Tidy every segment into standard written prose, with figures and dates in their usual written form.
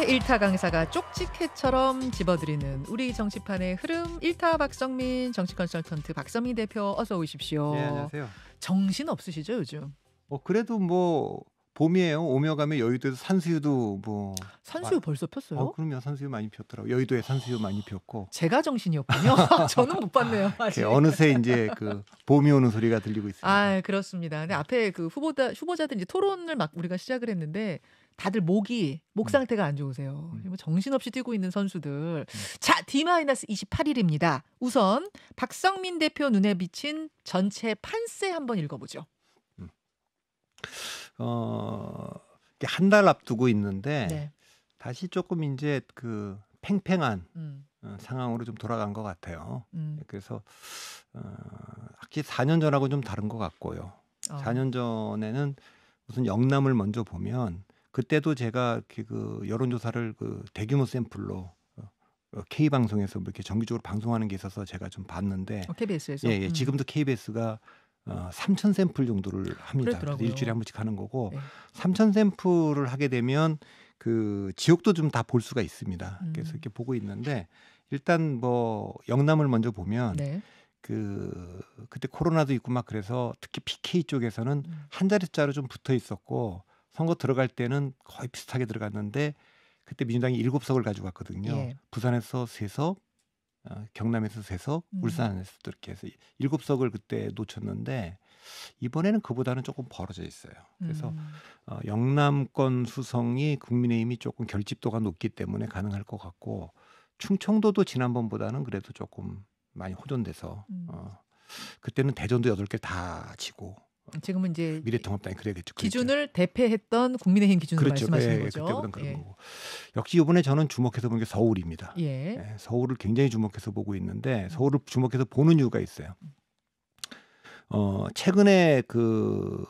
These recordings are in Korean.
일타 강사가 쪽집게처럼 집어드리는 우리 정치판의 흐름. 일타 박성민 정치 컨설턴트 박성민 대표 어서 오십시오. 네, 안녕하세요. 정신 없으시죠 요즘? 그래도 뭐 봄이에요. 오며 가며 여의도에서 산수유도 뭐 산수유 벌써 폈어요? 그럼요. 산수유 많이 폈더라고요. 여의도에 산수유 많이 폈고. 제가 정신이었군요. 저는 못 봤네요. 아직. 어느새 이제 그 봄이 오는 소리가 들리고 있습니다. 아, 그렇습니다. 근데 앞에 그 후보자들 이제 토론을 막 우리가 시작을 했는데 다들 목 상태가 안 좋으세요. 뭐 정신없이 뛰고 있는 선수들. 자, D-28일입니다. 우선 박성민 대표 눈에 비친 전체 판세 한번 읽어보죠. 한 달 앞두고 있는데 네. 다시 조금 이제 그 팽팽한 상황으로 좀 돌아간 것 같아요. 그래서 확실히 4년 전하고 좀 다른 것 같고요. 4년 전에는 무슨 영남을 먼저 보면 그때도 제가 그 여론조사를 그 대규모 샘플로 K 방송에서 이렇게 정기적으로 방송하는 게 있어서 제가 좀 봤는데 KBS에서 예, 지금도 KBS가 3,000 샘플 정도를 합니다. 일주일에 한 번씩 하는 거고 네. 3,000 샘플을 하게 되면 그 지역도 좀 다 볼 수가 있습니다. 그래서 이렇게 보고 있는데 일단 뭐 영남을 먼저 보면 네. 그때 코로나도 있고 막 그래서 특히 PK 쪽에서는 한 자리 숫자로 좀 붙어 있었고 선거 들어갈 때는 거의 비슷하게 들어갔는데 그때 민주당이 7석을 가져갔거든요. 예. 부산에서 3석, 경남에서 3석, 울산에서도 이렇게 해서 7석을 그때 놓쳤는데 이번에는 그보다는 조금 벌어져 있어요. 그래서 영남권 수성이 국민의힘이 조금 결집도가 높기 때문에 가능할 것 같고 충청도도 지난번보다는 그래도 조금 많이 호전돼서 그때는 대전도 8개 다 지고 지금은 이제 미래통합당이 그래야겠죠. 기준을 대패했던 국민의힘 기준으로 그렇죠. 말씀하시는 예, 거죠. 그때보다는 그런 거고. 역시 이번에 저는 주목해서 보는 게 서울입니다. 예. 예, 서울을 굉장히 주목해서 보고 있는데 서울을 주목해서 보는 이유가 있어요. 최근에 그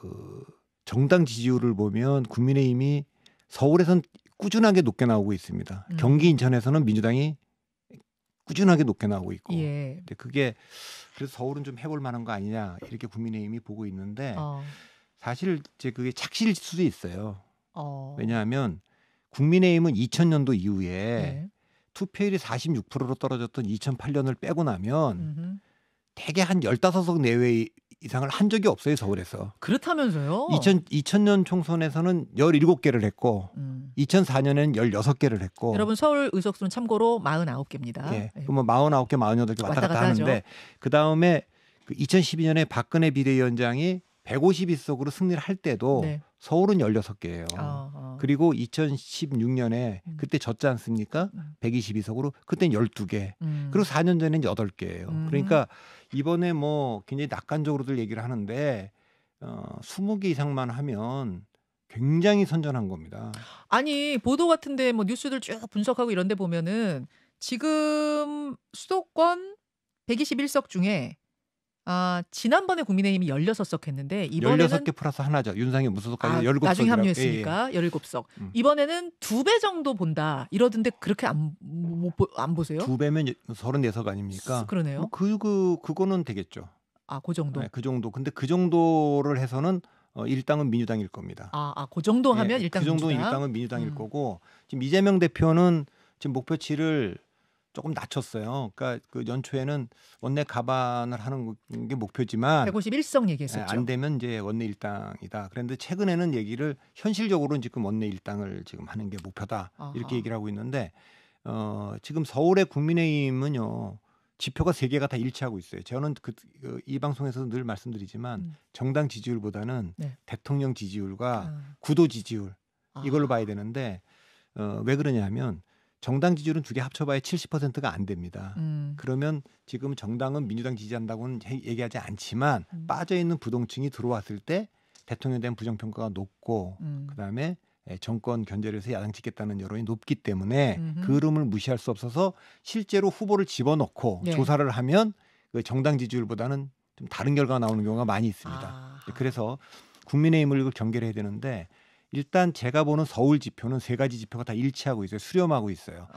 정당 지지율을 보면 국민의힘이 서울에선 꾸준하게 높게 나오고 있습니다. 경기 인천에서는 민주당이 꾸준하게 높게 나오고 있고. 예. 근데 그게 그래서 서울은 좀 해볼 만한 거 아니냐 이렇게 국민의힘이 보고 있는데 사실 이제 그게 착시일 수도 있어요. 왜냐하면 국민의힘은 2000년도 이후에 네. 투표율이 46%로 떨어졌던 2008년을 빼고 나면 대개 한 15석 내외 이상을 한 적이 없어요. 서울에서. 그렇다면서요? 2000년 총선에서는 17개를 했고 2004년에는 16개를 했고 여러분 서울 의석수는 참고로 49개입니다. 예. 뭐 49개, 48개 왔다 갔다 하는데 그다음에 그 2012년에 박근혜 비대위원장이 152석으로 승리를 할 때도 네. 서울은 16개예요. 그리고 2016년에 그때 졌지 않습니까? 122석으로 그때는 12개. 그리고 4년 전에는 8개예요. 그러니까 이번에 뭐 굉장히 낙관적으로들 얘기를 하는데 20개 이상만 하면 굉장히 선전한 겁니다. 아니 보도 같은데 뭐 뉴스들 쭉 분석하고 이런데 보면은 지금 수도권 121석 중에 지난번에 국민의힘이 16석 했는데 이번에는 16개 플러스 하나죠. 윤상현 무소속까지 17석. 나중에 합류했으니까 예. 17석. 이번에는 2배 정도 본다. 이러던데 그렇게 안 보세요? 2배면 36석 아닙니까? 그러네요. 뭐 그거는 되겠죠. 그 정도. 네, 그 정도. 근데 그 정도를 해서는 일당은 민주당일 겁니다. 그 정도 하면 예, 일당 그 정도 민주당? 일당은 민주당일 거고 지금 이재명 대표는 지금 목표치를 조금 낮췄어요. 그러니까 그 연초에는 원내 가반을 하는 게 목표지만 151석 얘기했었죠. 안 되면 이제 원내 일당이다. 그런데 최근에는 얘기를 현실적으로는 지금 원내 일당을 지금 하는 게 목표다. 이렇게 얘기를 하고 있는데 지금 서울의 국민의힘은요. 지표가 3개가 다 일치하고 있어요. 저는 이 방송에서도 늘 말씀드리지만 정당 지지율보다는 네. 대통령 지지율과 구도 지지율 이걸로 봐야 되는데 왜 그러냐면 정당 지지율은 2개 합쳐봐야 70%가 안 됩니다. 그러면 지금 정당은 민주당 지지한다고는 얘기하지 않지만 빠져있는 부동층이 들어왔을 때 대통령에 대한 부정평가가 높고 그다음에 정권 견제를 해서 야당 찍겠다는 여론이 높기 때문에 그 흐름을 무시할 수 없어서 실제로 후보를 집어넣고 조사를 하면 그 정당 지지율보다는 좀 다른 결과가 나오는 경우가 많이 있습니다. 그래서 국민의힘을 이걸 경계를 해야 되는데 일단 제가 보는 서울 지표는 3가지 지표가 다 일치하고 있어요. 수렴하고 있어요.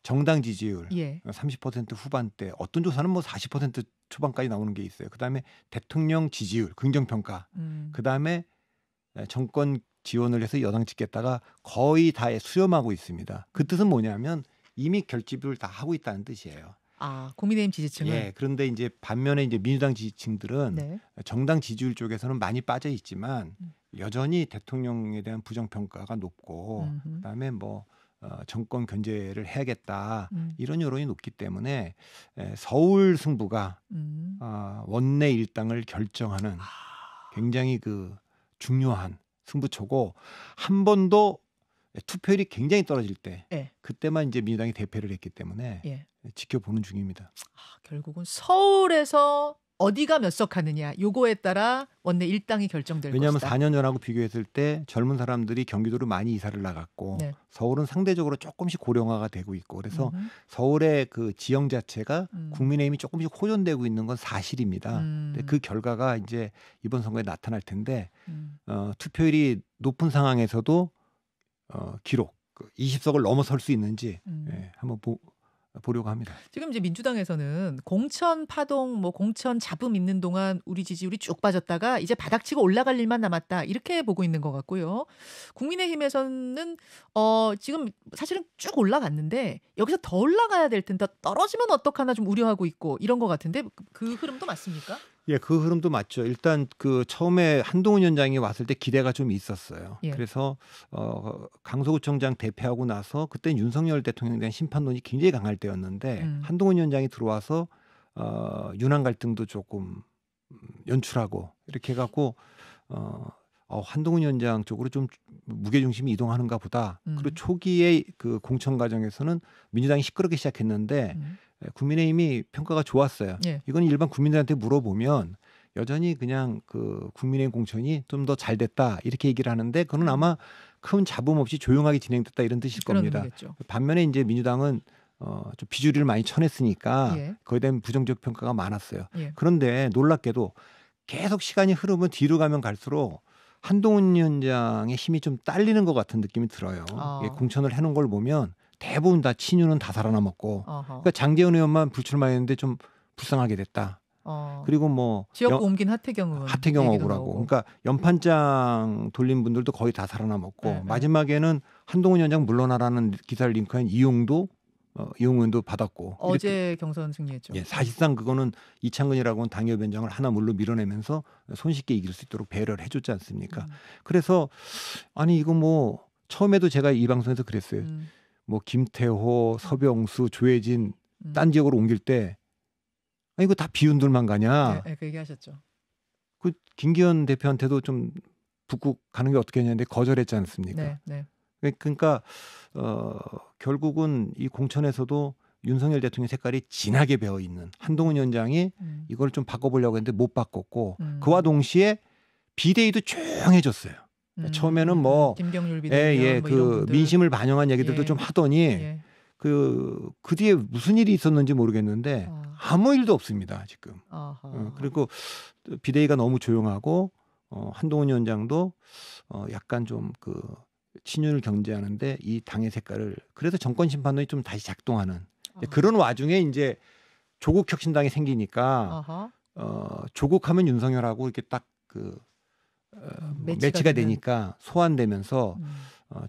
정당 지지율 30% 후반대, 어떤 조사는 뭐 40% 초반까지 나오는 게 있어요. 그다음에 대통령 지지율 긍정평가, 그다음에 정권 지원을 해서 여당 찍겠다가 거의 다 수렴하고 있습니다. 그 뜻은 뭐냐면 이미 결집을 다 하고 있다는 뜻이에요. 아, 국민의힘 지지층은. 예, 그런데 이제 반면에 이제 민주당 지지층들은 네. 정당 지지율 쪽에서는 많이 빠져 있지만 여전히 대통령에 대한 부정 평가가 높고 그다음에 뭐 정권 견제를 해야겠다 이런 여론이 높기 때문에 서울 승부가 원내 일당을 결정하는 굉장히 그 중요한 승부처고 한 번도 투표율이 굉장히 떨어질 때 예. 그때만 이제 민주당이 대패를 했기 때문에 예. 지켜보는 중입니다. 결국은 서울에서 어디가 몇 석 하느냐 요거에 따라 원내 일당이 결정될 왜냐하면 것이다. 4년 전하고 비교했을 때 젊은 사람들이 경기도로 많이 이사를 나갔고 네. 서울은 상대적으로 조금씩 고령화가 되고 있고 그래서 서울의 그 지형 자체가 국민의힘이 조금씩 호전되고 있는 건 사실입니다. 근데 그 결과가 이제 이번 선거에 나타날 텐데 투표율이 높은 상황에서도 기록 20석을 넘어설 수 있는지 한번 보려고 합니다. 지금 이제 민주당에서는 공천 파동, 뭐 공천 잡음 있는 동안 우리 지지율이 쭉 빠졌다가 이제 바닥치고 올라갈 일만 남았다 이렇게 보고 있는 것 같고요. 국민의힘에서는 지금 사실은 쭉 올라갔는데 여기서 더 올라가야 될 텐데 떨어지면 어떡하나 좀 우려하고 있고 이런 것 같은데 그 흐름도 맞습니까? 예, 그 흐름도 맞죠. 일단 그 처음에 한동훈 위원장이 왔을 때 기대가 좀 있었어요. 예. 그래서 강서구청장 대표하고 나서 그때 윤석열 대통령에 대한 심판론이 굉장히 강할 때였는데 한동훈 위원장이 들어와서 윤한 갈등도 조금 연출하고 이렇게 해갖고 한동훈 위원장 쪽으로 좀 무게중심이 이동하는가 보다. 그리고 초기에 그 공천 과정에서는 민주당이 시끄럽게 시작했는데 국민의힘이 평가가 좋았어요. 예. 이건 일반 국민들한테 물어보면 여전히 그냥 그 국민의힘 공천이 좀 더 잘 됐다 이렇게 얘기를 하는데 그건 아마 큰 잡음 없이 조용하게 진행됐다 이런 뜻일 겁니다. 의미겠죠. 반면에 이제 민주당은 좀 비주류를 많이 쳐냈으니까 예. 거기에 대한 부정적 평가가 많았어요. 예. 그런데 놀랍게도 계속 시간이 흐르면 뒤로 가면 갈수록 한동훈 위원장의 힘이 좀 딸리는 것 같은 느낌이 들어요. 공천을 해놓은 걸 보면 대부분 다 친윤은 다 살아남았고 그러니까 장제원 의원만 불출마했는데 좀 불쌍하게 됐다. 그리고 뭐 지역구 옮긴 하태경 의원 억울하고 그러니까 연판장 돌린 분들도 거의 다 살아남았고 네, 마지막에는 한동훈 위원장 물러나라는 기사를 링크한 이용 의원도 받았고 어제 경선 승리했죠. 예, 사실상 그거는 이창근이라고 하는 당협위원장을 하나 물로 밀어내면서 손쉽게 이길 수 있도록 배려를 해줬지 않습니까? 그래서 아니 이거 뭐 처음에도 제가 이 방송에서 그랬어요. 뭐 김태호, 서병수, 조혜진 딴 지역으로 옮길 때 이거 다 비운들만 가냐? 네, 그 얘기하셨죠. 그 김기현 대표한테도 좀 북극 가는 게 어떻게 했냐는데 거절했지 않습니까? 네, 네. 그러니까 결국은 이 공천에서도 윤석열 대통령 색깔이 진하게 배어 있는 한동훈 위원장이 이걸 좀 바꿔보려고 했는데 못 바꿨고 그와 동시에 비대위도 조용해졌어요. 처음에는 뭐 김경률 비대위원 뭐 그 민심을 반영한 얘기들도 좀 하더니 그 뒤에 무슨 일이 있었는지 모르겠는데 아무 일도 없습니다 지금. 그리고 비대위가 너무 조용하고 한동훈 위원장도 약간 좀 그 친윤을 경제하는데 이 당의 색깔을 그래서 정권 심판론이 좀 다시 작동하는 그런 와중에 이제 조국혁신당이 생기니까 조국하면 윤석열하고 이렇게 딱 그 매치가 되니까 소환되면서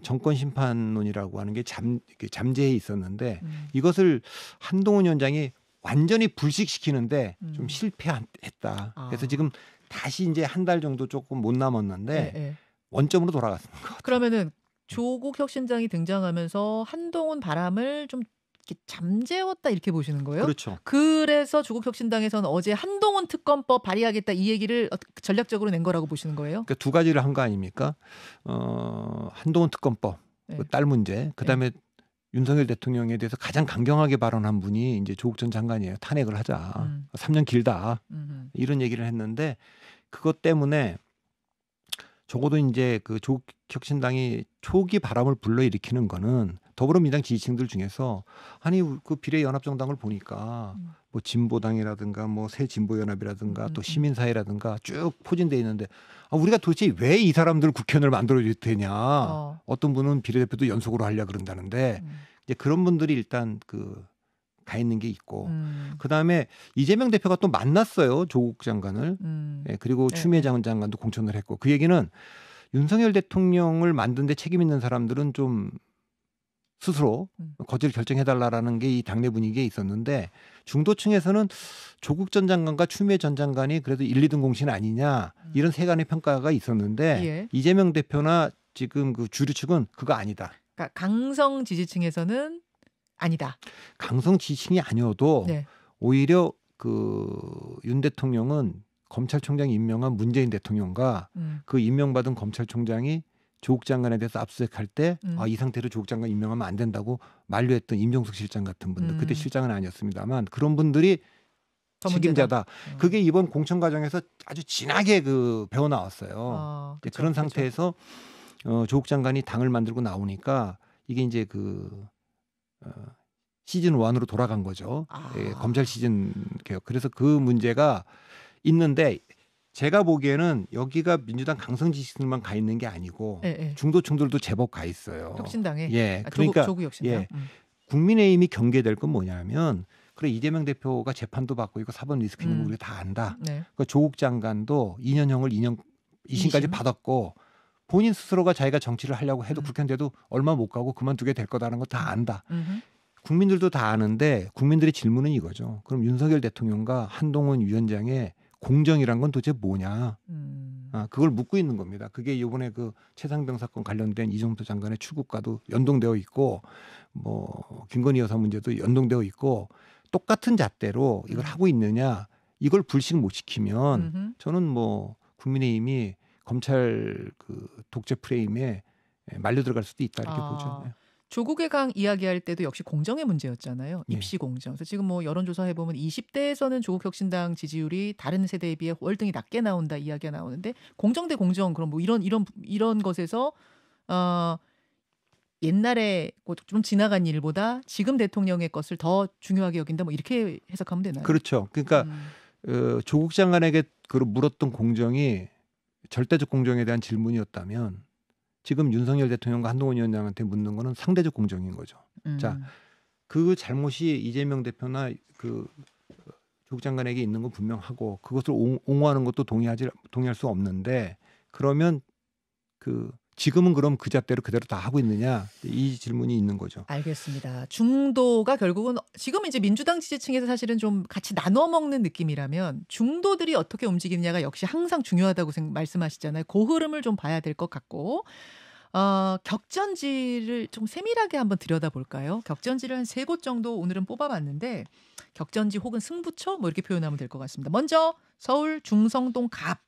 정권 심판론이라고 하는 게 잠재해 있었는데 이것을 한동훈 위원장이 완전히 불식시키는데 좀 실패했다. 그래서 지금 다시 이제 한 달 정도 조금 못 남았는데 원점으로 돌아갔습니다. 그러면은 조국 혁신당이 등장하면서 한동훈 바람을 좀 잠재웠다 이렇게 보시는 거예요? 그렇죠. 그래서 조국 혁신당에서는 어제 한동훈 특검법 발의하겠다 이 얘기를 전략적으로 낸 거라고 보시는 거예요? 그러니까 두 가지를 한 거 아닙니까? 한동훈 특검법 그 딸 문제, 그다음에 윤석열 대통령에 대해서 가장 강경하게 발언한 분이 이제 조국 전 장관이에요. 탄핵을 하자. 3년 길다. 이런 얘기를 했는데 그것 때문에 적어도 이제 그 조국 혁신당이 초기 바람을 불러일으키는 거는 더불어민주당 지지층들 중에서 아니 그 비례연합정당을 보니까 뭐 진보당이라든가 뭐 새진보연합이라든가 또 시민사회라든가 쭉 포진돼 있는데 우리가 도대체 왜 이 사람들 국회의원을 만들어줄 테냐. 어떤 분은 비례대표도 연속으로 하려 그런다는데 이제 그런 분들이 일단 그 가 있는 게 있고 그다음에 이재명 대표가 또 만났어요. 조국 장관을. 그리고 추미애 장관도 공천을 했고 그 얘기는 윤석열 대통령을 만든 데 책임 있는 사람들은 좀 스스로 거취를 결정해달라라는 게 이 당내 분위기에 있었는데 중도층에서는 조국 전 장관과 추미애 전 장관이 그래도 1, 2등 공신 아니냐 이런 세간의 평가가 있었는데 예. 이재명 대표나 지금 그 주류 측은 그거 아니다. 그러니까 강성 지지층에서는 아니다. 강성 지지층이 아니어도 네. 오히려 그 윤 대통령은 검찰총장 임명한 문재인 대통령과 그 임명받은 검찰총장이 조국 장관에 대해서 압수수색할 때 이 상태로 조국 장관 임명하면 안 된다고 만류했던 임종석 실장 같은 분들 그때 실장은 아니었습니다만 그런 분들이 책임자다. 그게 이번 공천 과정에서 아주 진하게 그 배워 나왔어요. 그쵸, 그런 상태에서 조국 장관이 당을 만들고 나오니까 이게 이제 그 시즌 1으로 돌아간 거죠. 예, 검찰 시즌 개혁. 그래서 그 문제가 있는데 제가 보기에는 여기가 민주당 강성 지지층만 가 있는 게 아니고 중도층들도 제법 가 있어요. 혁신당에. 예, 그러니까 조국 혁신당. 예, 국민의힘이 경계될 건 뭐냐면 그래 이재명 대표가 재판도 받고 이거 사법 리스크 있는 거 우리가 다 안다. 네. 그러니까 조국 장관도 2년형을 2심까지 받았고 본인 스스로가 자기가 정치를 하려고 해도 국회의원돼도 얼마 못 가고 그만두게 될 거다라는 거 다 안다. 국민들도 다 아는데 국민들의 질문은 이거죠. 그럼 윤석열 대통령과 한동훈 위원장의 공정이란 건 도대체 뭐냐? 그걸 묻고 있는 겁니다. 그게 이번에 그 최상병 사건 관련된 이정도 장관의 출국과도 연동되어 있고, 뭐 김건희 여사 문제도 연동되어 있고, 똑같은 잣대로 이걸 하고 있느냐? 이걸 불식 못 시키면 저는 뭐 국민의힘이 검찰 그 독재 프레임에 말려 들어갈 수도 있다 이렇게 보죠. 네. 조국의 강 이야기할 때도 역시 공정의 문제였잖아요. 입시 공정. 그래서 지금 뭐 여론조사 해보면 20대에서는 조국 혁신당 지지율이 다른 세대에 비해 월등히 낮게 나온다 이야기가 나오는데 공정 대 공정 그럼 뭐 이런 것에서 옛날에 좀 지나간 일보다 지금 대통령의 것을 더 중요하게 여긴다 뭐 이렇게 해석하면 되나요? 그렇죠. 그러니까 조국 장관에게 물었던 공정이 절대적 공정에 대한 질문이었다면 지금 윤석열 대통령과 한동훈 위원장한테 묻는 거는 상대적 공정인 거죠. 자, 그 잘못이 이재명 대표나 그 조국 장관에게 있는 건 분명하고 그것을 옹호하는 것도 동의할 수 없는데 그러면 그 지금은 그럼 그 잣대로 그대로 다 하고 있느냐 이 질문이 있는 거죠. 알겠습니다. 중도가 결국은 지금 이제 민주당 지지층에서 사실은 좀 같이 나눠 먹는 느낌이라면 중도들이 어떻게 움직이느냐가 역시 항상 중요하다고 말씀하시잖아요. 그 흐름을 좀 봐야 될 것 같고 격전지를 좀 세밀하게 한번 들여다볼까요? 격전지를 한 3곳 정도 오늘은 뽑아봤는데 격전지 혹은 승부처 뭐 이렇게 표현하면 될 것 같습니다. 먼저 서울 중성동 갑.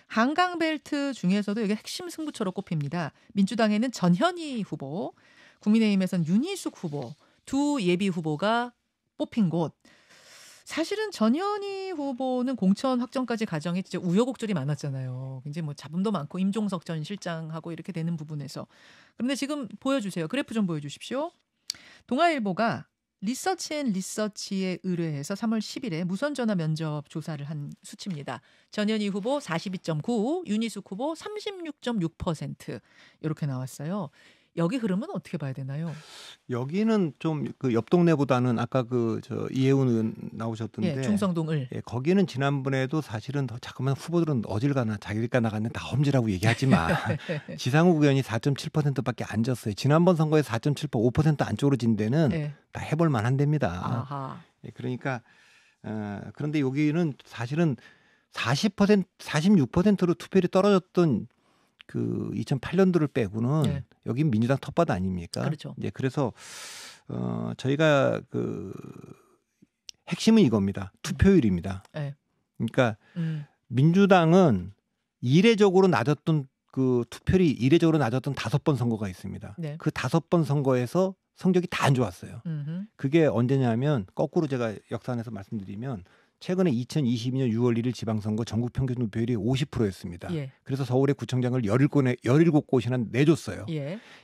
한강벨트 중에서도 이게 핵심 승부처로 꼽힙니다. 민주당에는 전현희 후보, 국민의힘에서는 윤희숙 후보, 두 예비 후보가 뽑힌 곳. 사실은 전현희 후보는 공천 확정까지 과정에 진짜 우여곡절이 많았잖아요. 굉장히 뭐 잡음도 많고 임종석 전 실장하고 이렇게 되는 부분에서. 그런데 지금 보여주세요. 그래프 좀 보여주십시오. 동아일보가 리서치앤리서치에 의뢰해서 3월 10일에 무선전화 면접 조사를 한 수치입니다. 전현희 후보 42.9, 윤희숙 후보 36.6% 이렇게 나왔어요. 여기 흐름은 어떻게 봐야 되나요? 여기는 좀 그 옆 동네보다는 아까 그 저 이혜훈 의원 나오셨던데 중성동을 거기는 지난번에도 사실은 더 자꾸만 후보들은 어딜 가나 자기가 나갔네 다 험지라고 얘기하지만 지상욱 의원이 4.7%밖에 안 졌어요. 지난번 선거에 4.7% 5% 안쪽으로 진 데는 다 해볼 만한 데입니다. 그러니까 그런데 여기는 사실은 40% 46%로 투표율이 떨어졌던 그 2008년도를 빼고는 여긴 민주당 텃밭 아닙니까? 그렇죠. 그래서 저희가 그 핵심은 이겁니다. 투표율입니다. 그러니까 민주당은 이례적으로 낮았던 그 투표율이 이례적으로 낮았던 5번 선거가 있습니다. 그 5번 선거에서 성적이 다 안 좋았어요. 그게 언제냐면 거꾸로 제가 역사 안에서 말씀드리면 최근에 2022년 6월 1일 지방선거 전국 평균 투표율이 50%였습니다. 그래서 서울의 구청장을 17곳이나 내줬어요.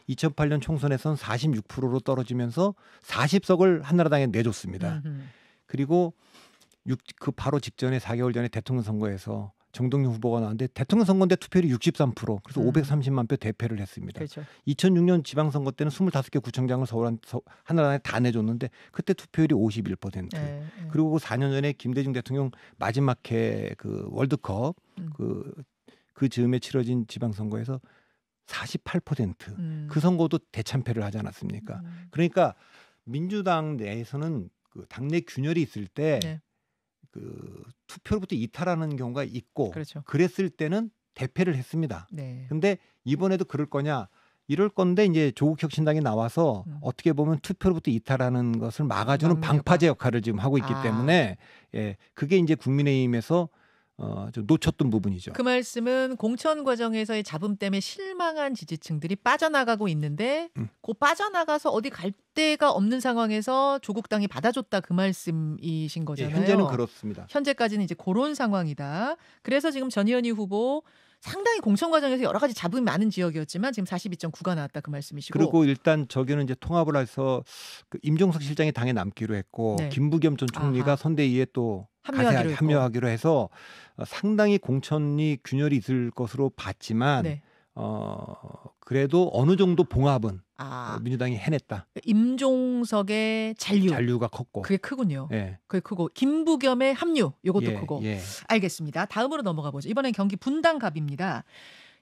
2008년 총선에선 46%로 떨어지면서 40석을 한나라당에 내줬습니다. 그리고 그 바로 직전에 4개월 전에 대통령 선거에서 정동영 후보가 나왔는데 대통령 선거인데 투표율이 63%, 그래서 530만 표 대패를 했습니다. 그렇죠. 2006년 지방선거 때는 25개 구청장을 한나라당에 다 내줬는데 그때 투표율이 51%. 그리고 4년 전에 김대중 대통령 마지막 해 그 월드컵 그 그 즈음에 치러진 지방선거에서 48%. 그 선거도 대참패를 하지 않았습니까? 그러니까 민주당 내에서는 그 당내 균열이 있을 때 네. 그 투표로부터 이탈하는 경우가 있고 그렇죠. 그랬을 때는 대패를 했습니다. 네. 근데 이번에도 그럴 거냐? 이럴 건데 이제 조국혁신당이 나와서 어떻게 보면 투표로부터 이탈하는 것을 막아주는 방파제 역할을 지금 하고 있기 때문에 그게 이제 국민의힘에서 좀 놓쳤던 부분이죠. 그 말씀은 공천 과정에서의 잡음 때문에 실망한 지지층들이 빠져나가고 있는데 그 빠져나가서 어디 갈 데가 없는 상황에서 조국당이 받아줬다 그 말씀이신 거잖아요. 현재는 그렇습니다. 현재까지는 이제 그런 상황이다. 그래서 지금 전희연희 후보 상당히 공천 과정에서 여러 가지 잡음이 많은 지역이었지만 지금 42.9가 나왔다 그 말씀이시고. 그리고 일단 저기는 이제 통합을 해서 그 임종석 실장이 당에 남기로 했고 김부겸 전 총리가 선대위에 또 합류하기로 해서 상당히 공천이 균열이 있을 것으로 봤지만 그래도 어느 정도 봉합은 민주당이 해냈다. 임종석의 잔류가 컸고 그게 크군요. 그게 크고 김부겸의 합류 이것도 크고. 알겠습니다. 다음으로 넘어가 보죠. 이번엔 경기 분당갑입니다.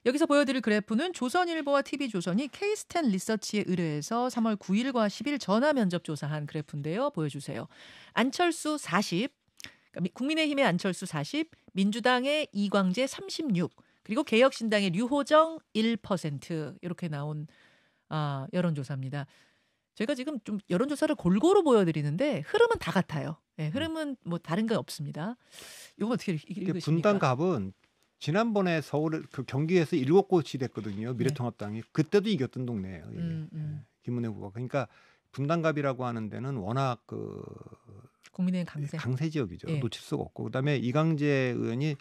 여기서 보여드릴 그래프는 조선일보와 TV조선이 K-스탠 리서치에 의뢰해서 3월 9일과 10일 전화 면접 조사한 그래프인데요. 보여주세요. 안철수 40, 국민의힘의 안철수 40, 민주당의 이광재 36, 그리고 개혁신당의 류호정 1% 이렇게 나온 여론조사입니다. 저희가 지금 좀 여론조사를 골고루 보여드리는데 흐름은 다 같아요. 흐름은 뭐 다른 게 없습니다. 이거 어떻게 읽으십니까? 분당갑은 지난번에 서울 그 경기에서 7곳이 됐거든요. 미래통합당이 그때도 이겼던 동네예요. 김문혜 후보가. 그러니까 분당갑이라고 하는 데는 워낙 그 국민의힘 강세 지역이죠. 놓칠 수가 없고 그다음에 이광재 의원이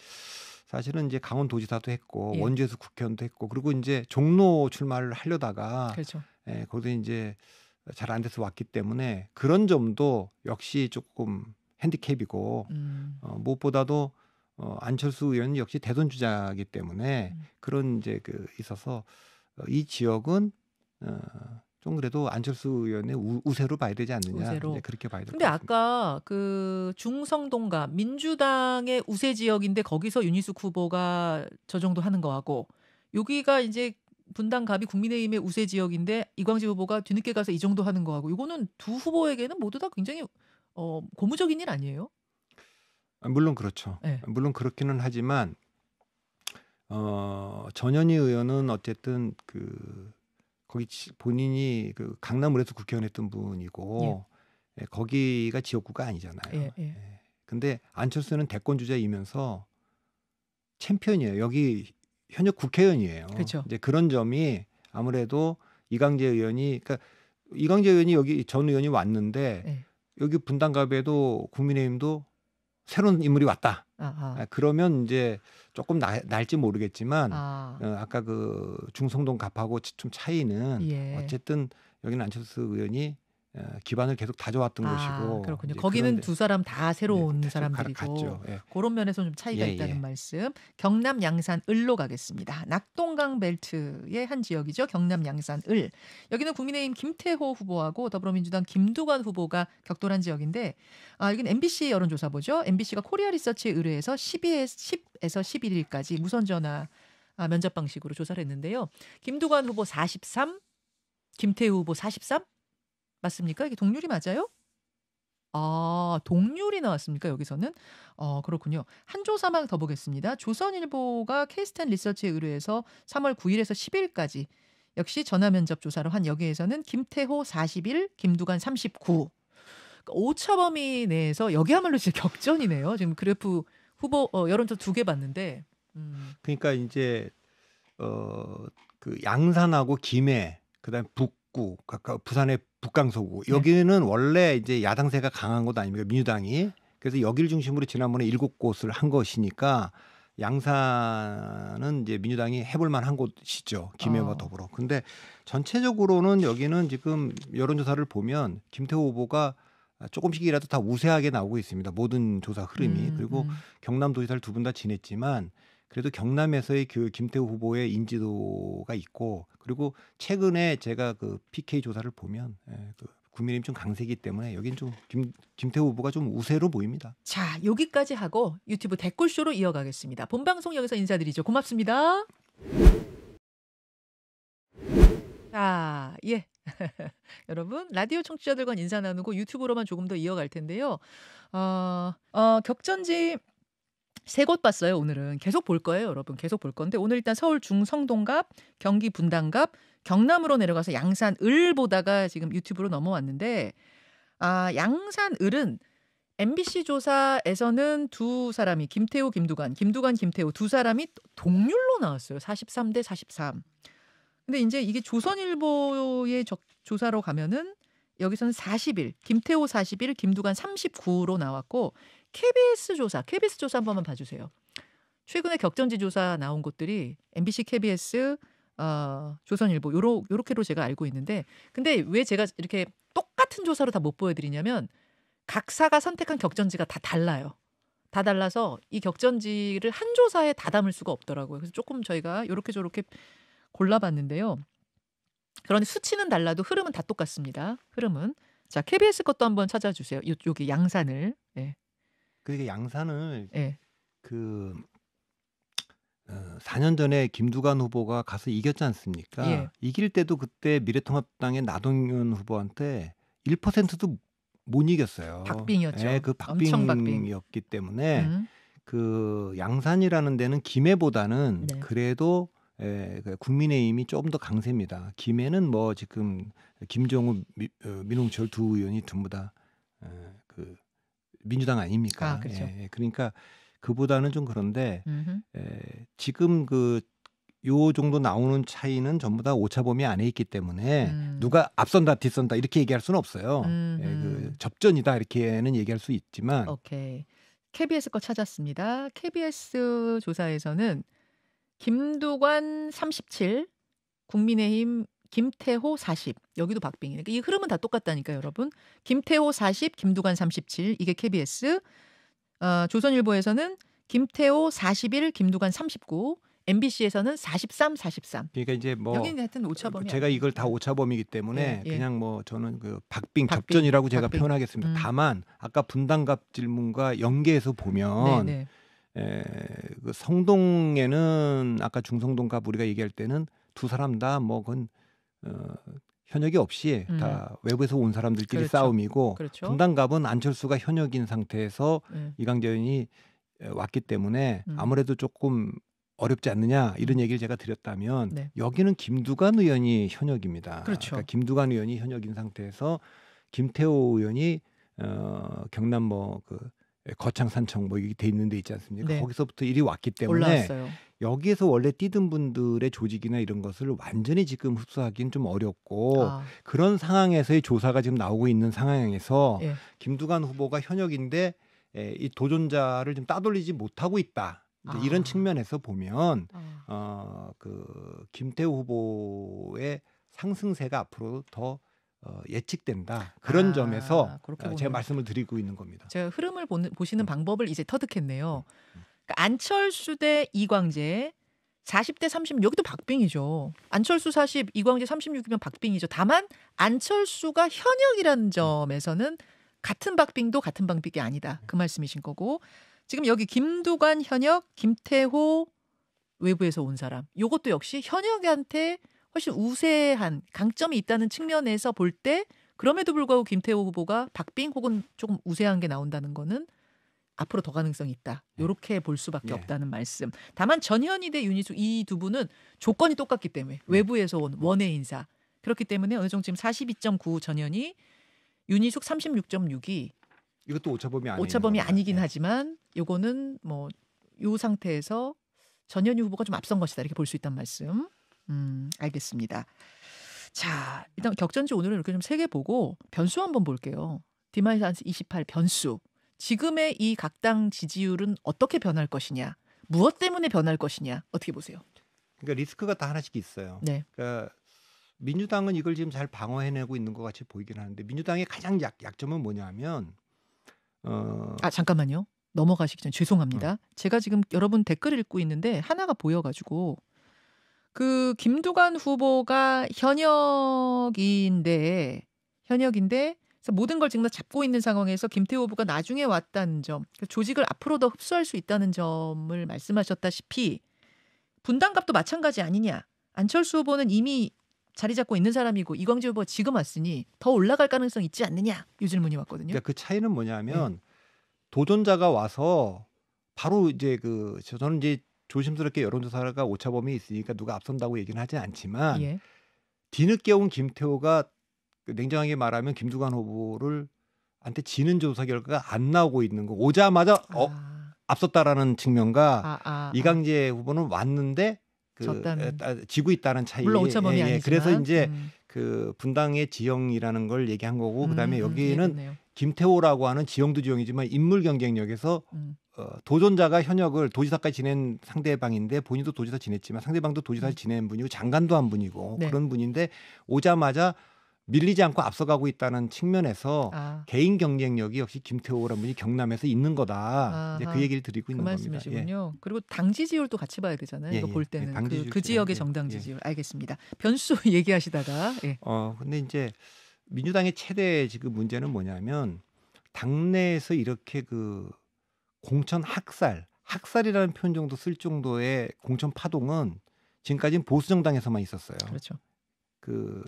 사실은 이제 강원도지사도 했고 원주에서 국회의원도 했고 그리고 이제 종로 출마를 하려다가 거기서 이제 잘 안 돼서 왔기 때문에 그런 점도 역시 조금 핸디캡이고 무엇보다도 안철수 의원은 역시 대선 주자이기 때문에 그런 이제 그 있어서 이 지역은 좀 그래도 안철수 의원의 우세로 봐야 되지 않느냐 이제 그렇게 봐야 될 것 같습니다. 근데 아까 그 중성동갑 민주당의 우세 지역인데 거기서 윤희숙 후보가 저 정도 하는 거하고 여기가 이제 분당갑이 국민의힘의 우세 지역인데 이광재 후보가 뒤늦게 가서 이 정도 하는 거하고 이거는 두 후보에게는 모두 다 굉장히 고무적인 일 아니에요? 물론 그렇죠. 물론 그렇기는 하지만 전현희 의원은 어쨌든 그 거기 본인이 그 강남을에서 국회의원 했던 분이고 거기가 지역구가 아니잖아요. 근데 안철수는 대권 주자이면서 챔피언이에요. 여기 현역 국회의원이에요. 그렇죠. 이제 그런 점이 아무래도 이광재 의원이 그러니까 이광재 의원이 여기 전 의원이 왔는데 여기 분당갑에도 국민의힘도 새로운 인물이 왔다. 그러면 이제 조금 날지 모르겠지만 아까 그 중성동 갑하고 좀 차이는 어쨌든 여기는 안철수 의원이 기반을 계속 다져왔던 곳이고 그렇군요. 거기는 두 사람 다 새로운 사람들이고 그런 면에서는 좀 차이가 있다는 말씀. 경남 양산 을로 가겠습니다. 낙동강 벨트의 한 지역이죠. 경남 양산 을. 여기는 국민의힘 김태호 후보하고 더불어민주당 김두관 후보가 격돌한 지역인데 여기는 MBC 여론조사 보죠. MBC가 코리아 리서치에 의뢰해서 10에서 11일까지 무선전화 면접 방식으로 조사를 했는데요. 김두관 후보 43, 김태호 후보 43? 맞습니까? 이게 동률이 맞아요? 동률이 나왔습니까? 여기서는? 그렇군요. 한 조사만 더 보겠습니다. 조선일보가 K-스탠 리서치에 의뢰해서 3월 9일에서 10일까지 역시 전화 면접 조사를 한 여기에서는 김태호 41, 김두관 39. 오차 범위 내에서 여기야말로 진짜 격전이네요. 지금 그래프 후보 여론조사 2개 봤는데. 그러니까 이제 그 양산하고 김해 그다음에 북구, 부산의 북강서구 여기는 원래 이제 야당세가 강한 곳 아닙니까? 민주당이. 그래서 여기를 중심으로 지난번에 7곳을 한 것이니까 양산은 이제 민주당이 해볼 만한 곳이죠. 김해와 더불어. 근데 전체적으로는 여기는 지금 여론조사를 보면 김태호 후보가 조금씩이라도 다 우세하게 나오고 있습니다. 모든 조사 흐름이. 그리고 경남도지사를 두 분 다 지냈지만 그래도 경남에서의 그 김태호 후보의 인지도가 있고 그리고 최근에 제가 그 PK 조사를 보면 그 국민의힘 좀 강세이기 때문에 여긴 좀 김태호 후보가 좀 우세로 보입니다. 자, 여기까지 하고 유튜브 댓글쇼로 이어가겠습니다. 본방송 여기서 인사드리죠. 고맙습니다. 자, 예. 여러분, 라디오 청취자들과 인사 나누고 유튜브로만 조금 더 이어갈 텐데요. 격전지 3곳 봤어요. 오늘은 계속 볼 거예요, 여러분. 계속 볼 건데 오늘 일단 서울 중성동갑, 경기 분당갑, 경남으로 내려가서 양산을 보다가 지금 유튜브로 넘어왔는데 양산을은 MBC 조사에서는 두 사람이 김태호, 김두관, 김태호 두 사람이 동률로 나왔어요. 43대 43. 근데 이제 이게 조선일보의 조사로 가면은 여기서는 41, 김태호 41, 김두관 39로 나왔고 KBS 조사 한 번만 봐주세요. 최근에 격전지 조사 나온 곳들이 MBC, KBS, 조선일보 요렇게로 제가 알고 있는데 근데 왜 제가 이렇게 똑같은 조사로 다 못 보여드리냐면 각사가 선택한 격전지가 다 달라요. 다 달라서 이 격전지를 한 조사에 다 담을 수가 없더라고요. 그래서 조금 저희가 요렇게 저렇게 골라봤는데요. 그런데 수치는 달라도 흐름은 다 똑같습니다. 흐름은. 자, KBS 것도 한번 찾아주세요. 여기 양산을. 예. 그러니까 양산을 예. 4년 전에 김두관 후보가 가서 이겼지 않습니까? 예. 이길 때도 그때 미래통합당의 나동현 후보한테 1%도 못 이겼어요. 박빙이었죠. 그 박빙이었기 때문에 그 양산이라는 데는 김해보다는 네. 그래도 국민의힘이 조금 더 강세입니다. 김해는 뭐 지금 김종우, 민홍철 두 의원이 전부 다 그 민주당 아닙니까? 그렇죠. 그러니까 그보다는 좀 그런데 지금 요 정도 나오는 차이는 전부 다 오차범위 안에 있기 때문에 누가 앞선다 뒤선다 이렇게 얘기할 수는 없어요. 그 접전이다 이렇게는 얘기할 수 있지만. 오케이. KBS 거 찾았습니다. KBS 조사에서는 김두관 37, 국민의힘 김태호 40. 여기도 박빙이네. 이 흐름은 다 똑같다니까요, 여러분. 김태호 40, 김두관 37. 이게 KBS. 조선일보에서는 김태호 41, 김두관 39. MBC에서는 43, 43. 그러니까 이제 뭐 여기는 하여튼 오차범위. 제가 이걸 다 오차범위이기 때문에 예. 그냥 뭐 저는 박빙 접전이라고 제가 박빙. 표현하겠습니다. 다만 아까 분당갑 질문과 연계해서 보면 네. 그 성동에는 아까 중성동갑 우리가 얘기할 때는 두 사람 다 뭐 그건 현역이 없이 다 외부에서 온 사람들끼리 그렇죠. 싸움이고 그렇죠. 분당갑은 안철수가 현역인 상태에서 이강재 의원이 왔기 때문에 아무래도 조금 어렵지 않느냐 이런 얘기를 제가 드렸다면 네. 여기는 김두관 의원이 현역입니다. 그렇죠. 그러니까 김두관 의원이 현역인 상태에서 김태호 의원이 경남 뭐 거창 산청 뭐 이게 돼 있는 데 있지 않습니까? 네. 거기서부터 일이 왔기 때문에 올라왔어요. 여기에서 원래 뛰던 분들의 조직이나 이런 것을 완전히 지금 흡수하기는 좀 어렵고 그런 상황에서의 조사가 지금 나오고 있는 상황에서 예. 김두관 후보가 현역인데 이 도전자를 좀 따돌리지 못하고 있다. 이제 이런 측면에서 보면 김태호 후보의 상승세가 앞으로 더 예측된다. 그런 점에서 제가 말씀을 드리고 있는 겁니다. 제가 흐름을 보시는 방법을 이제 터득했네요. 그러니까 안철수 대 이광재 40대 30 여기도 박빙이죠. 안철수 40, 이광재 36이면 박빙이죠. 다만 안철수가 현역이라는 점에서는 같은 박빙도 같은 박빙이 아니다. 그 말씀이신 거고 지금 여기 김두관 현역, 김태호 외부에서 온 사람. 요것도 역시 현역한테 훨씬 우세한 강점이 있다는 측면에서 볼 때 그럼에도 불구하고 김태호 후보가 박빙 혹은 조금 우세한 게 나온다는 거는 앞으로 더 가능성이 있다. 이렇게 볼 수밖에 없다는 말씀. 다만 전현희 대 윤희숙 이 두 분은 조건이 똑같기 때문에 외부에서 온 원외 인사. 그렇기 때문에 어느 정도 지금 42.9 전현희, 윤희숙 36.6이 이것도 오차범위 아니긴 하지만 요거는 뭐 요 상태에서 전현희 후보가 좀 앞선 것이다. 이렇게 볼 수 있다는 말씀. 알겠습니다. 자, 일단 격전지 오늘은 이렇게 좀 3개 보고 변수 한번 볼게요. D-28 변수. 지금의 이 각 당 지지율은 어떻게 변할 것이냐. 무엇 때문에 변할 것이냐. 어떻게 보세요? 그러니까 리스크가 다 하나씩 있어요. 네. 그러니까 민주당은 이걸 지금 잘 방어해내고 있는 것 같이 보이긴 하는데 민주당의 가장 약점은 뭐냐면 잠깐만요. 넘어가시기 전에 죄송합니다. 제가 지금 여러분 댓글 읽고 있는데 하나가 보여가지고 그 김두관 후보가 현역인데 현역인데 그래서 모든 걸 지금 다 잡고 있는 상황에서 김태호 후보가 나중에 왔다는 점, 조직을 앞으로 더 흡수할 수 있다는 점을 말씀하셨다시피 분담갑도 마찬가지 아니냐. 안철수 후보는 이미 자리 잡고 있는 사람이고 이광재 후보가 지금 왔으니 더 올라갈 가능성 있지 않느냐. 이 질문이 왔거든요. 그러니까 그 차이는 뭐냐면 도전자가 와서 바로 이제 저는 이제 조심스럽게 여론조사가 오차범위 있으니까 누가 앞선다고 얘기는 하지 않지만 뒤늦게 온 김태호가 냉정하게 말하면 김두관 후보를 한테 지는 조사 결과가 안 나오고 있는 거. 오자마자 앞섰다라는 측면과 이광재 후보는 왔는데 지고 있다는 차이. 물론 오차범위 아니지만. 그래서 이제 그 분당의 지형이라는 걸 얘기한 거고 그다음에 여기에는 김태호라고 하는 지형도 지형이지만 인물 경쟁력에서 도전자가 현역을 도지사까지 지낸 상대방인데 본인도 도지사 지냈지만 상대방도 도지사 지낸 분이고 장관도 한 분이고 그런 분인데 오자마자 밀리지 않고 앞서가고 있다는 측면에서 개인 경쟁력이 역시 김태호라는 분이 경남에서 있는 거다. 이제 그 얘기를 드리고 있는 겁니다. 말씀이시군요. 그리고 당 지지율도 같이 봐야 되잖아요. 이거 볼 때는 그 지역의 정당 지지율. 알겠습니다. 변수 얘기하시다가. 근데 이제 민주당의 최대 지금 문제는 뭐냐면 당내에서 이렇게 공천 학살이라는 표현 정도 쓸 정도의 공천 파동은 지금까지는 보수 정당에서만 있었어요. 그렇죠.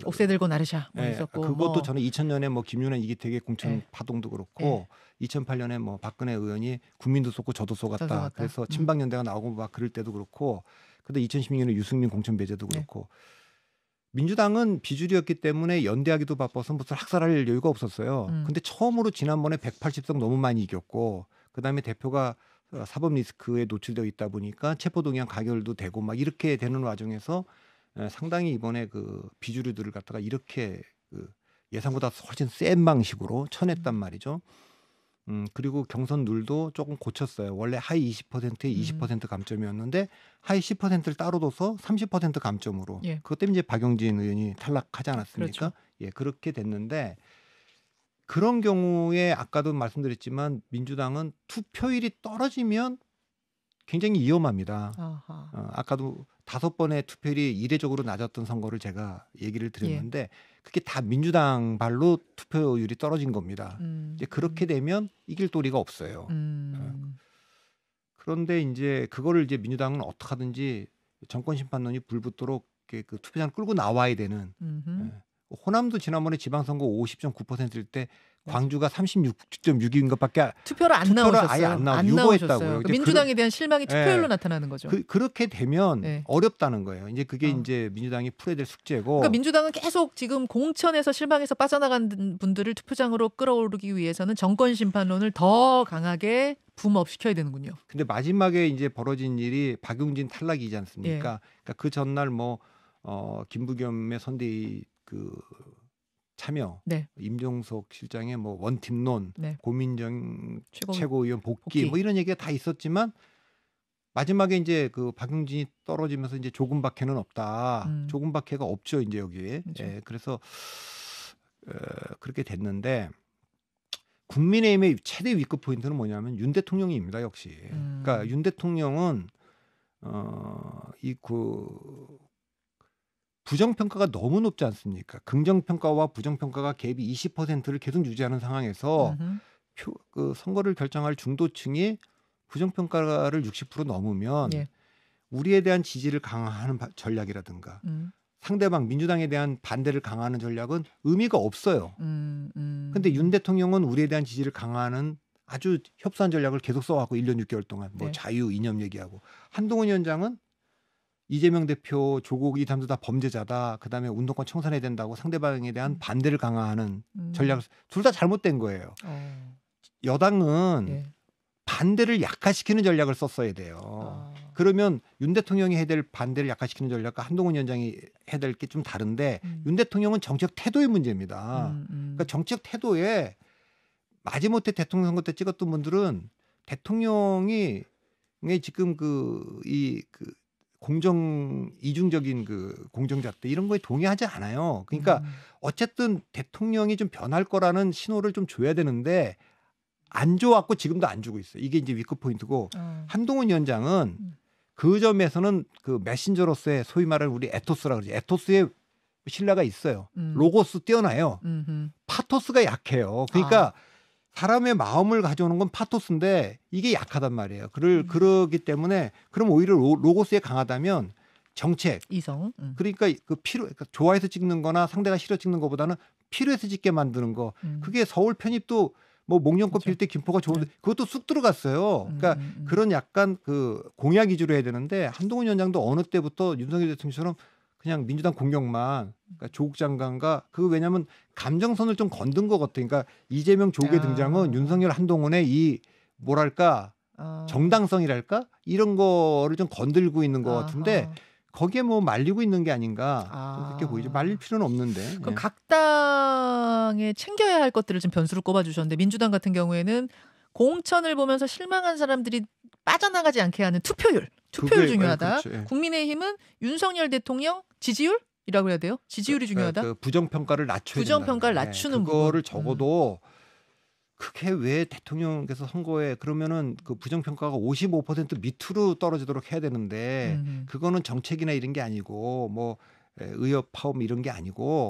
옥새 들고 나르샤 있었고 그것도 저는 2000년에 김윤환 이기택의 공천 파동도 그렇고 2008년에 박근혜 의원이 국민도 쏟고 저도 쏟았다. 그래서 친박연대가 나오고 막 그럴 때도 그렇고 근데 2016년에 유승민 공천 배제도 그렇고 민주당은 비주류였기 때문에 연대하기도 바빠서 무슨 학살할 여유가 없었어요. 근데 처음으로 지난번에 180석 너무 많이 이겼고 그다음에 대표가 사법 리스크에 노출되어 있다 보니까 체포동의안 가결도 되고 막 이렇게 되는 와중에서 상당히 이번에 비주류들을 갖다가 이렇게 예상보다 훨씬 센 방식으로 쳐냈단 말이죠. 그리고 경선 룰도 조금 고쳤어요. 원래 하위 20%에 20% 감점이었는데 하위 10%를 따로 둬서 30% 감점으로. 그것 때문에 이제 박용진 의원이 탈락하지 않았습니까? 그렇죠. 그렇게 됐는데 그런 경우에 아까도 말씀드렸지만 민주당은 투표율이 떨어지면 굉장히 위험합니다. 아까도 5번의 투표율이 이례적으로 낮았던 선거를 제가 얘기를 드렸는데 그게 다 민주당 발로 투표율이 떨어진 겁니다. 이제 그렇게 되면 이길 도리가 없어요. 그런데 이제 그거를 이제 민주당은 어떻게 하든지 정권 심판론이 불붙도록 투표장을 끌고 나와야 되는. 호남도 지난번에 지방선거 50.9%일 때 광주가 36.6인 것밖에 투표를 안 나오셨어요. 아예 안 유보했다고요. 민주당에 대한 실망이 투표율로 나타나는 거죠. 그렇게 되면 어렵다는 거예요. 이제 그게 이제 민주당이 풀어야 될 숙제고. 그러니까 민주당은 계속 지금 공천에서 실망해서 빠져나간 분들을 투표장으로 끌어오르기 위해서는 정권 심판론을 더 강하게 붐업시켜야 되는군요. 근데 마지막에 이제 벌어진 일이 박용진 탈락이지 않습니까? 그러니까 그 전날 김부겸의 선대위 참여, 임종석 실장의 원팀론, 고민정 최고위원 복귀 이런 얘기가 다 있었지만 마지막에 이제 박용진이 떨어지면서 이제 조금밖에는 없다. 조금밖에가 없죠 이제 여기에. 그렇죠. 그래서 그렇게 됐는데 국민의힘의 최대 위급 포인트는 뭐냐면 윤 대통령입니다 역시. 그러니까 윤 대통령은 부정평가가 너무 높지 않습니까? 긍정평가와 부정평가가 갭이 20%를 계속 유지하는 상황에서 선거를 결정할 중도층이 부정평가를 60% 넘으면 우리에 대한 지지를 강화하는 전략이라든가 상대방 민주당에 대한 반대를 강화하는 전략은 의미가 없어요. 근데 윤 대통령은 우리에 대한 지지를 강화하는 아주 협소한 전략을 계속 써왔고 1년 6개월 동안 자유, 이념 얘기하고 한동훈 위원장은 이재명 대표, 조국 이 사람들 다 범죄자다. 그다음에 운동권 청산해야 된다고 상대방에 대한 반대를 강화하는 전략을 둘 다 잘못된 거예요. 여당은 반대를 약화시키는 전략을 썼어야 돼요. 그러면 윤 대통령이 해야 될 반대를 약화시키는 전략과 한동훈 위원장이 해야 될 게 좀 다른데 윤 대통령은 정책 태도의 문제입니다. 그러니까 정책 태도에 마지못해 대통령 선거 때 찍었던 분들은 대통령이 지금 이중적인 공정잣대 이런 거에 동의하지 않아요. 그러니까 어쨌든 대통령이 좀 변할 거라는 신호를 좀 줘야 되는데 안 줘왔고 지금도 안 주고 있어요. 이게 이제 위크 포인트고 한동훈 위원장은 그 점에서는 메신저로서의 소위 말하는 우리 에토스라 그러지. 에토스의 신뢰가 있어요. 로고스 뛰어나요. 파토스가 약해요. 그러니까 사람의 마음을 가져오는 건 파토스인데 이게 약하단 말이에요. 그러기 때문에 그럼 오히려 로고스에 강하다면 정책, 이성, 그러니까 그 그러니까 좋아해서 찍는 거나 상대가 싫어 찍는 거보다는 필요해서 찍게 만드는 거. 그게 서울 편입도 뭐 목련꽃 필 때 김포가 좋은데 그것도 쑥 들어갔어요. 그러니까 그런 약간 그 공약 위주로 해야 되는데 한동훈 위원장도 어느 때부터 윤석열 대통령처럼 그냥 민주당 공격만, 그러니까 조국 장관과 왜냐하면 감정선을 좀 건든 것 같아요. 그러니까 이재명 조국의 등장은 윤석열 한동훈의 이 뭐랄까 정당성이랄까 이런 거를 좀 건들고 있는 것 같은데 거기에 뭐 말리고 있는 게 아닌가 좀 그렇게 보이죠. 말릴 필요는 없는데. 그럼 각 당에 챙겨야 할 것들을 좀 변수로 꼽아주셨는데 민주당 같은 경우에는 공천을 보면서 실망한 사람들이 빠져나가지 않게 하는 투표율 중요하다. 그렇죠. 국민의힘은 윤석열 대통령 지지율이라고 해야 돼요? 지지율이 중요하다. 그 부정평가를 낮춰야 부정평가를 낮추는 그거를 적어도 그게 왜 대통령께서 선거에 그러면은 그 부정평가가 55% 밑으로 떨어지도록 해야 되는데 그거는 정책이나 이런 게 아니고 뭐 의협 파업 이런 게 아니고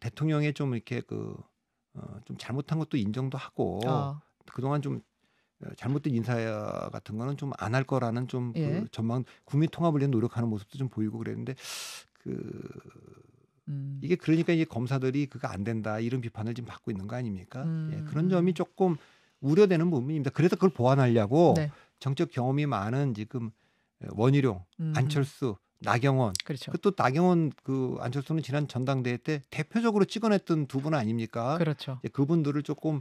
대통령의 좀 이렇게 좀 잘못한 것도 인정도 하고 그동안 좀 잘못된 인사 같은 거는 좀 안 할 거라는 좀 그 전망 국민 통합을 위해 노력하는 모습도 좀 보이고 그랬는데 이게 그러니까 이제 검사들이 그거 안 된다 이런 비판을 지금 받고 있는 거 아닙니까? 그런 점이 조금 우려되는 부분입니다. 그래서 그걸 보완하려고 정책 경험이 많은 지금 원희룡, 안철수, 나경원. 그렇죠. 또 나경원 안철수는 지난 전당대회 때 대표적으로 찍어냈던 두 분 아닙니까? 그렇죠. 그분들을 조금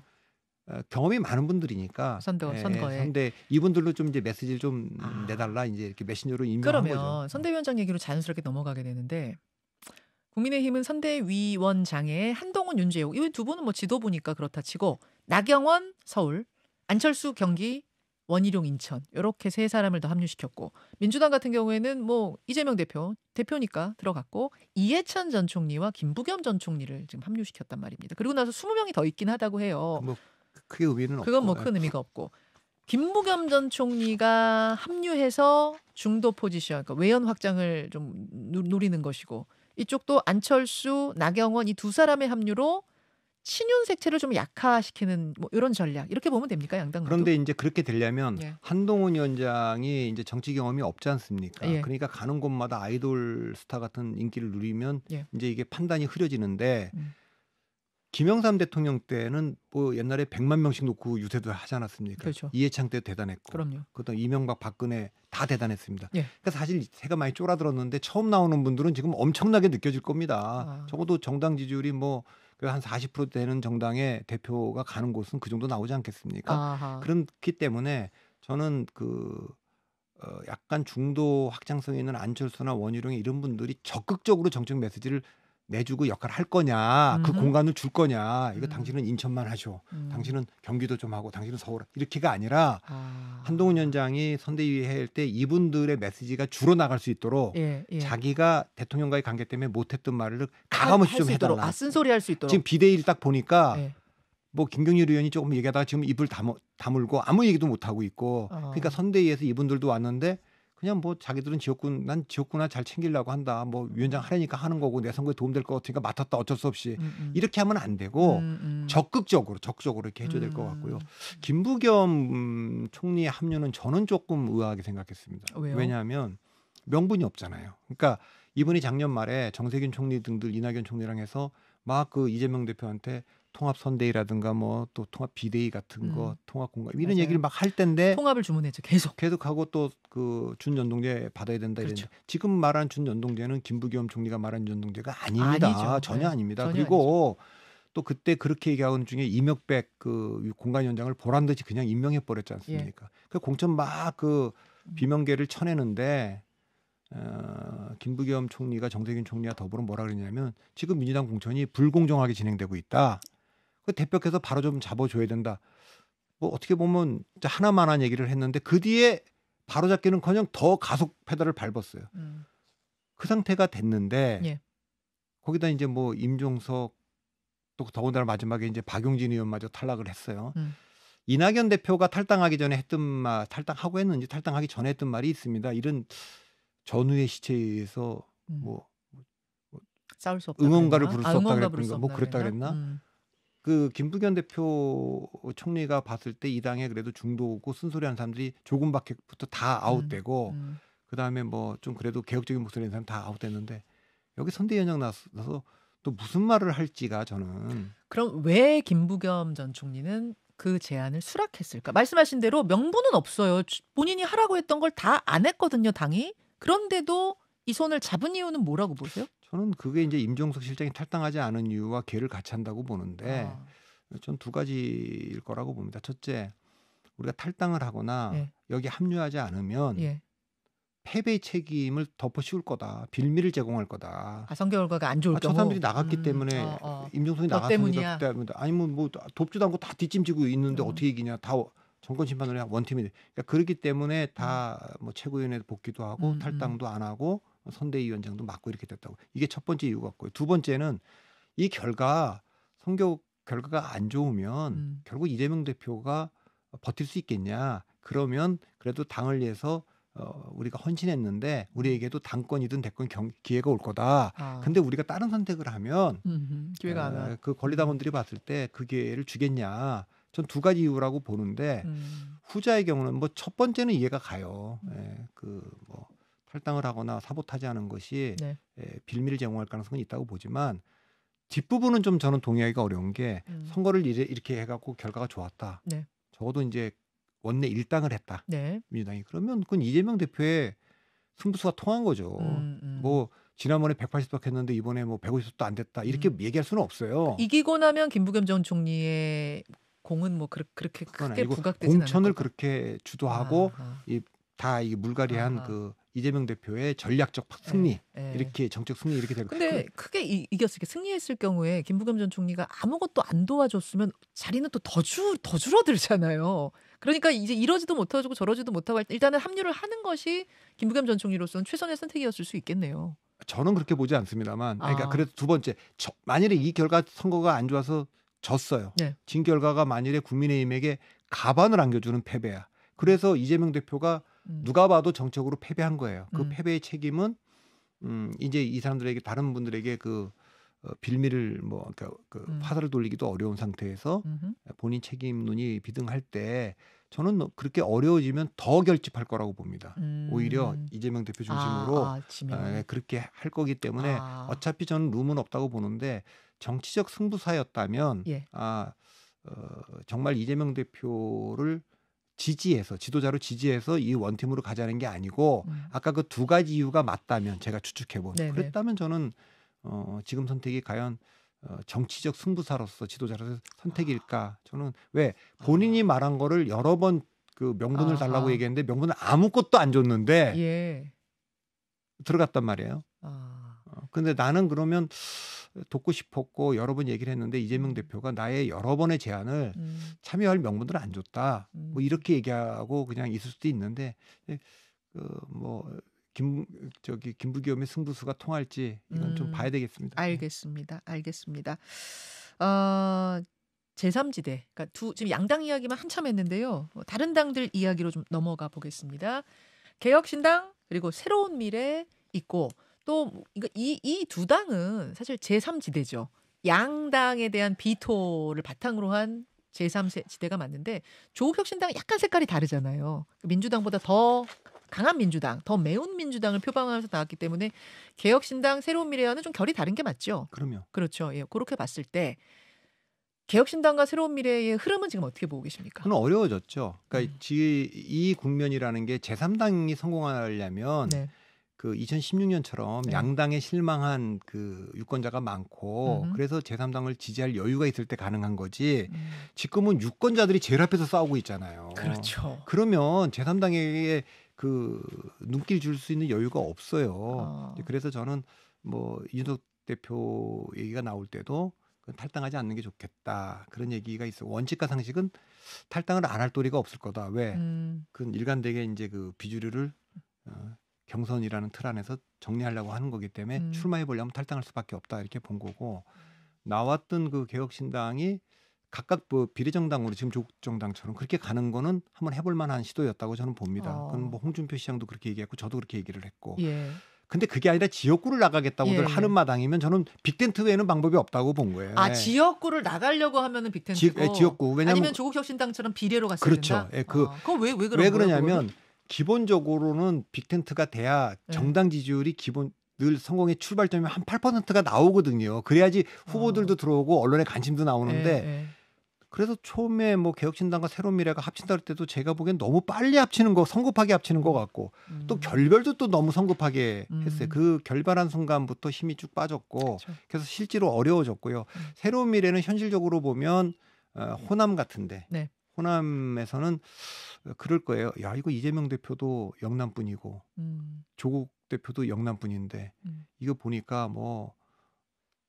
경험이 많은 분들이니까 선대 이분들로 좀 이제 메시지를 좀 내달라 이제 이렇게 메신저로 임명한 거죠. 그러면 선대위원장 얘기로 자연스럽게 넘어가게 되는데 국민의힘은 선대위원장에 한동훈, 윤재욱 이 두 분은 뭐 지도부니까 그렇다 치고 나경원 서울, 안철수 경기, 원희룡 인천 이렇게 세 사람을 더 합류시켰고 민주당 같은 경우에는 뭐 이재명 대표니까 들어갔고 이해찬 전 총리와 김부겸 전 총리를 지금 합류시켰단 말입니다. 그리고 나서 20명이 더 있긴 하다고 해요. 뭐 크게 의미는 없고. 그건 뭐 큰 의미가 없고 김부겸 전 총리가 합류해서 중도 포지션, 그러니까 외연 확장을 좀 노리는 것이고 이쪽도 안철수, 나경원 이 두 사람의 합류로 친윤 색채를 좀 약화시키는 뭐 이런 전략 이렇게 보면 됩니까 양당 모두? 그런데 이제 그렇게 되려면 한동훈 위원장이 이제 정치 경험이 없지 않습니까? 그러니까 가는 곳마다 아이돌 스타 같은 인기를 누리면 이제 이게 판단이 흐려지는데 김영삼 대통령 때는 뭐 옛날에 100만 명씩 놓고 유세도 하지 않았습니까? 그렇죠. 이해창 때도 대단했고, 그럼요. 그다음 이명박, 박근혜 다 대단했습니다. 그러니까 사실 새가 많이 쫄아들었는데 처음 나오는 분들은 지금 엄청나게 느껴질 겁니다. 적어도 정당 지지율이 뭐 한 40% 되는 정당의 대표가 가는 곳은 그 정도 나오지 않겠습니까? 그렇기 때문에 저는 약간 중도 확장성이 있는 안철수나 원희룡 이런 분들이 적극적으로 정책 메시지를 내주고 역할을 할 거냐, 그 공간을 줄 거냐, 이거 당신은 인천만 하쇼, 당신은 경기도 좀 하고, 당신은 서울 이렇게가 아니라 한동훈 위원장이 선대위 할 때 이분들의 메시지가 줄어 나갈 수 있도록 자기가 대통령과의 관계 때문에 못했던 말을 가감없이 좀 해달라. 쓴소리 할 수 있도록. 지금 비대위를 딱 보니까 뭐 김경일 의원이 조금 얘기하다가 지금 입을 다물고 아무 얘기도 못 하고 있고, 그러니까 선대위에서 이분들도 왔는데. 그냥 뭐 자기들은 난 지역구나 잘 챙기려고 한다. 뭐 위원장 하려니까 하는 거고 내 선거에 도움될 것 같으니까 맡았다 어쩔 수 없이 이렇게 하면 안 되고 적극적으로 이렇게 해줘야 될 것 같고요. 김부겸 총리의 합류는 저는 조금 의아하게 생각했습니다. 왜요? 왜냐하면 명분이 없잖아요. 그러니까 이분이 작년 말에 정세균 총리 등들 이낙연 총리랑 해서 막 이재명 대표한테 통합 선대위라든가 뭐 또 통합 비대위 같은 거 통합 공감 이런 맞아요. 얘기를 막 할 텐데 통합을 주문했죠. 계속하고 또 준연동제 받아야 된다 이랬는데 그렇죠. 지금 말한 준연동제는 김부겸 총리가 말한 연동제가 아닙니다. 아니죠. 전혀 아닙니다. 전혀 그리고 또 그때 그렇게 얘기하는 중에 이명백 공관위원장을 보란 듯이 그냥 임명해 버렸지 않습니까? 그 공천 막 비명계를 쳐내는데 김부겸 총리가 정세균 총리와 더불어 뭐라 그러냐면 지금 민주당 공천이 불공정하게 진행되고 있다. 그 대표께서 바로 좀 잡아줘야 된다. 뭐 어떻게 보면 하나만한 얘기를 했는데 그 뒤에 바로 잡기는커녕 더 가속 페달을 밟았어요. 그 상태가 됐는데 거기다 이제 뭐 임종석 또 더군다나 마지막에 이제 박용진 의원마저 탈락을 했어요. 이낙연 대표가 탈당하기 전에 탈당하고 했는지 탈당하기 전에 했던 말이 있습니다. 이런 전후의 시체에서 뭐 싸울 수 없다. 응원가를 부를 수 없다 응원가 그랬던가 뭐 그랬다 그랬나? 그 김부겸 대표 총리가 봤을 때 이 당에 그래도 중도고 쓴소리하는 사람들이 조금밖에부터 다 아웃되고 그다음에 뭐 좀 그래도 개혁적인 목소리 있는 사람 다 아웃됐는데 여기 선대위원장 나서 또 무슨 말을 할지가 저는. 그럼 왜 김부겸 전 총리는 그 제안을 수락했을까? 말씀하신 대로 명분은 없어요. 본인이 하라고 했던 걸 다 안 했거든요, 당이. 그런데도 이 손을 잡은 이유는 뭐라고 보세요? 저는 그게 이제 임종석 실장이 탈당하지 않은 이유와 개를 같이 한다고 보는데 전 두 가지일 거라고 봅니다. 첫째, 우리가 탈당을 하거나 예. 여기 합류하지 않으면 예. 패배의 책임을 덮어 씌울 거다. 빌미를 제공할 거다. 선거 결과가 안 좋을 저 사람들이 나갔기 때문에 임종석이 나갔으니까 그때 아니면 뭐 돕지도 않고 다 뒷짐지고 있는데 어떻게 이기냐. 다 정권 심판을 해 원팀이 돼. 그러니까 그렇기 때문에 다 뭐 최고위원회 복귀도 하고 탈당도 안 하고 선대위원장도 맡고 이렇게 됐다고. 이게 첫 번째 이유 같고요. 두 번째는 이 선거 결과가 안 좋으면 결국 이재명 대표가 버틸 수 있겠냐. 그러면 그래도 당을 위해서 우리가 헌신했는데 우리에게도 당권이든 대권 기회가 올 거다. 근데 우리가 다른 선택을 하면 기회가 안 와. 그 권리당원들이 봤을 때 그 기회를 주겠냐. 전 두 가지 이유라고 보는데 후자의 경우는 뭐 첫 번째는 이해가 가요. 그 뭐 탈당을 하거나 사보타지하는 것이 네. 빌미를 제공할 가능성은 있다고 보지만 뒷부분은 좀 저는 동의하기가 어려운 게 선거를 이렇게 해갖고 결과가 좋았다. 네. 적어도 이제 원내 일당을 했다. 네. 민주당이. 그러면 그건 이재명 대표의 승부수가 통한 거죠. 뭐 지난번에 180석 했는데 이번에 뭐 150석도 안 됐다. 이렇게 얘기할 수는 없어요. 이기고 나면 김부겸 전 총리의 공은 뭐 그렇게 크게 부각되지 않을 공천을 거다. 그렇게 주도하고 다 이게 물갈이한 그 이재명 대표의 전략적 승리 이렇게 정책 승리 이렇게 되고. 근데 크게 이겼을 게 승리했을 경우에 김부겸 전 총리가 아무것도 안 도와줬으면 자리는 또 더 줄어들잖아요. 그러니까 이제 이러지도 못하고 저러지도 못하고 일단은 합류를 하는 것이 김부겸 전 총리로서는 최선의 선택이었을 수 있겠네요. 저는 그렇게 보지 않습니다만. 그러니까 그래도 두 번째 만일에 이 결과 선거가 안 좋아서 졌어요. 네. 진 결과가 만일에 국민의힘에게 가반을 안겨주는 패배야. 그래서 이재명 대표가 누가 봐도 정책으로 패배한 거예요. 그 패배의 책임은 이제 이 사람들에게 다른 분들에게 그 빌미를 뭐 그 화살을 돌리기도 어려운 상태에서 본인 책임론이 비등할 때 저는 그렇게 어려워지면 더 결집할 거라고 봅니다. 오히려 이재명 대표 중심으로 그렇게 할 거기 때문에 어차피 저는 룸은 없다고 보는데 정치적 승부사였다면 정말 이재명 대표를 지도자로 지지해서 이 원팀으로 가자는 게 아니고 아까 그 두 가지 이유가 맞다면 제가 추측해본 그랬다면 저는 지금 선택이 과연 정치적 승부사로서 지도자로서 선택일까? 저는 왜 본인이 말한 거를 여러 번 그 명분을 달라고 얘기했는데 명분을 아무것도 안 줬는데 들어갔단 말이에요. 근데 나는 그러면 돕고 싶었고 여러 번 얘기를 했는데 이재명 대표가 나의 여러 번의 제안을 참여할 명분을 안 줬다. 뭐 이렇게 얘기하고 그냥 있을 수도 있는데 뭐 김부겸의 승부수가 통할지 이건 좀 봐야 되겠습니다. 알겠습니다. 제3지대, 그러니까 지금 양당 이야기만 한참 했는데요. 다른 당들 이야기로 좀 넘어가 보겠습니다. 개혁신당 그리고 새로운 미래 있고 또 이 두 당은 사실 제3지대죠. 양당에 대한 비토를 바탕으로 한 제3지대가 맞는데 조국혁신당은 약간 색깔이 다르잖아요. 민주당보다 더 강한 민주당, 더 매운 민주당을 표방하면서 나왔기 때문에 개혁신당, 새로운 미래와는 좀 결이 다른 게 맞죠. 그럼요. 그렇죠. 그렇게 봤을 때 개혁신당과 새로운 미래의 흐름은 지금 어떻게 보고 계십니까? 그건 어려워졌죠. 그러니까 이 국면이라는 게 제3당이 성공하려면 그 2016년처럼 양당에 실망한 그 유권자가 많고 그래서 제3당을 지지할 여유가 있을 때 가능한 거지. 지금은 유권자들이 제일 앞에서 싸우고 있잖아요. 그렇죠. 그러면 제3당에게 그 눈길 줄 수 있는 여유가 없어요. 그래서 저는 뭐 이준석 대표 얘기가 나올 때도 탈당하지 않는 게 좋겠다. 그런 얘기가 있어. 원칙과 상식은 탈당을 안 할 도리가 없을 거다. 왜? 그 일관되게 이제 그 비주류를 경선이라는 틀 안에서 정리하려고 하는 거기 때문에 출마해 보려면 탈당할 수밖에 없다. 이렇게 본 거고 나왔던 그 개혁신당이 각각 뭐 비례정당으로 지금 조국정당처럼 그렇게 가는 거는 한번 해볼 만한 시도였다고 저는 봅니다. 그건 뭐 홍준표 시장도 그렇게 얘기했고 저도 그렇게 얘기를 했고 근데 그게 아니라 지역구를 나가겠다고들 예, 하는 마당이면 저는 빅텐트 외에는 방법이 없다고 본 거예요. 아, 지역구를 나가려고 하면은 빅텐트고 지역구. 왜냐면 아니면 조국혁신당처럼 비례로 갔어야 그렇죠. 된다. 예, 그건 왜 왜 그러냐면 기본적으로는 빅텐트가 돼야 정당 지지율이 기본 늘 성공의 출발점이 한 8%가 나오거든요. 그래야지 후보들도 들어오고 언론에 관심도 나오는데 그래서 처음에 뭐 개혁신당과 새로운미래가 합친다 할 때도 제가 보기엔 너무 빨리 합치는 거, 성급하게 합치는 것 같고 또 결별도 또 너무 성급하게 했어요. 그 결별한 순간부터 힘이 쭉 빠졌고 그렇죠. 그래서 실제로 어려워졌고요. 새로운미래는 현실적으로 보면 호남 같은데 네. 호남에서는 그럴 거예요. 야, 이거 이재명 대표도 영남 분이고 조국 대표도 영남 분인데 이거 보니까 뭐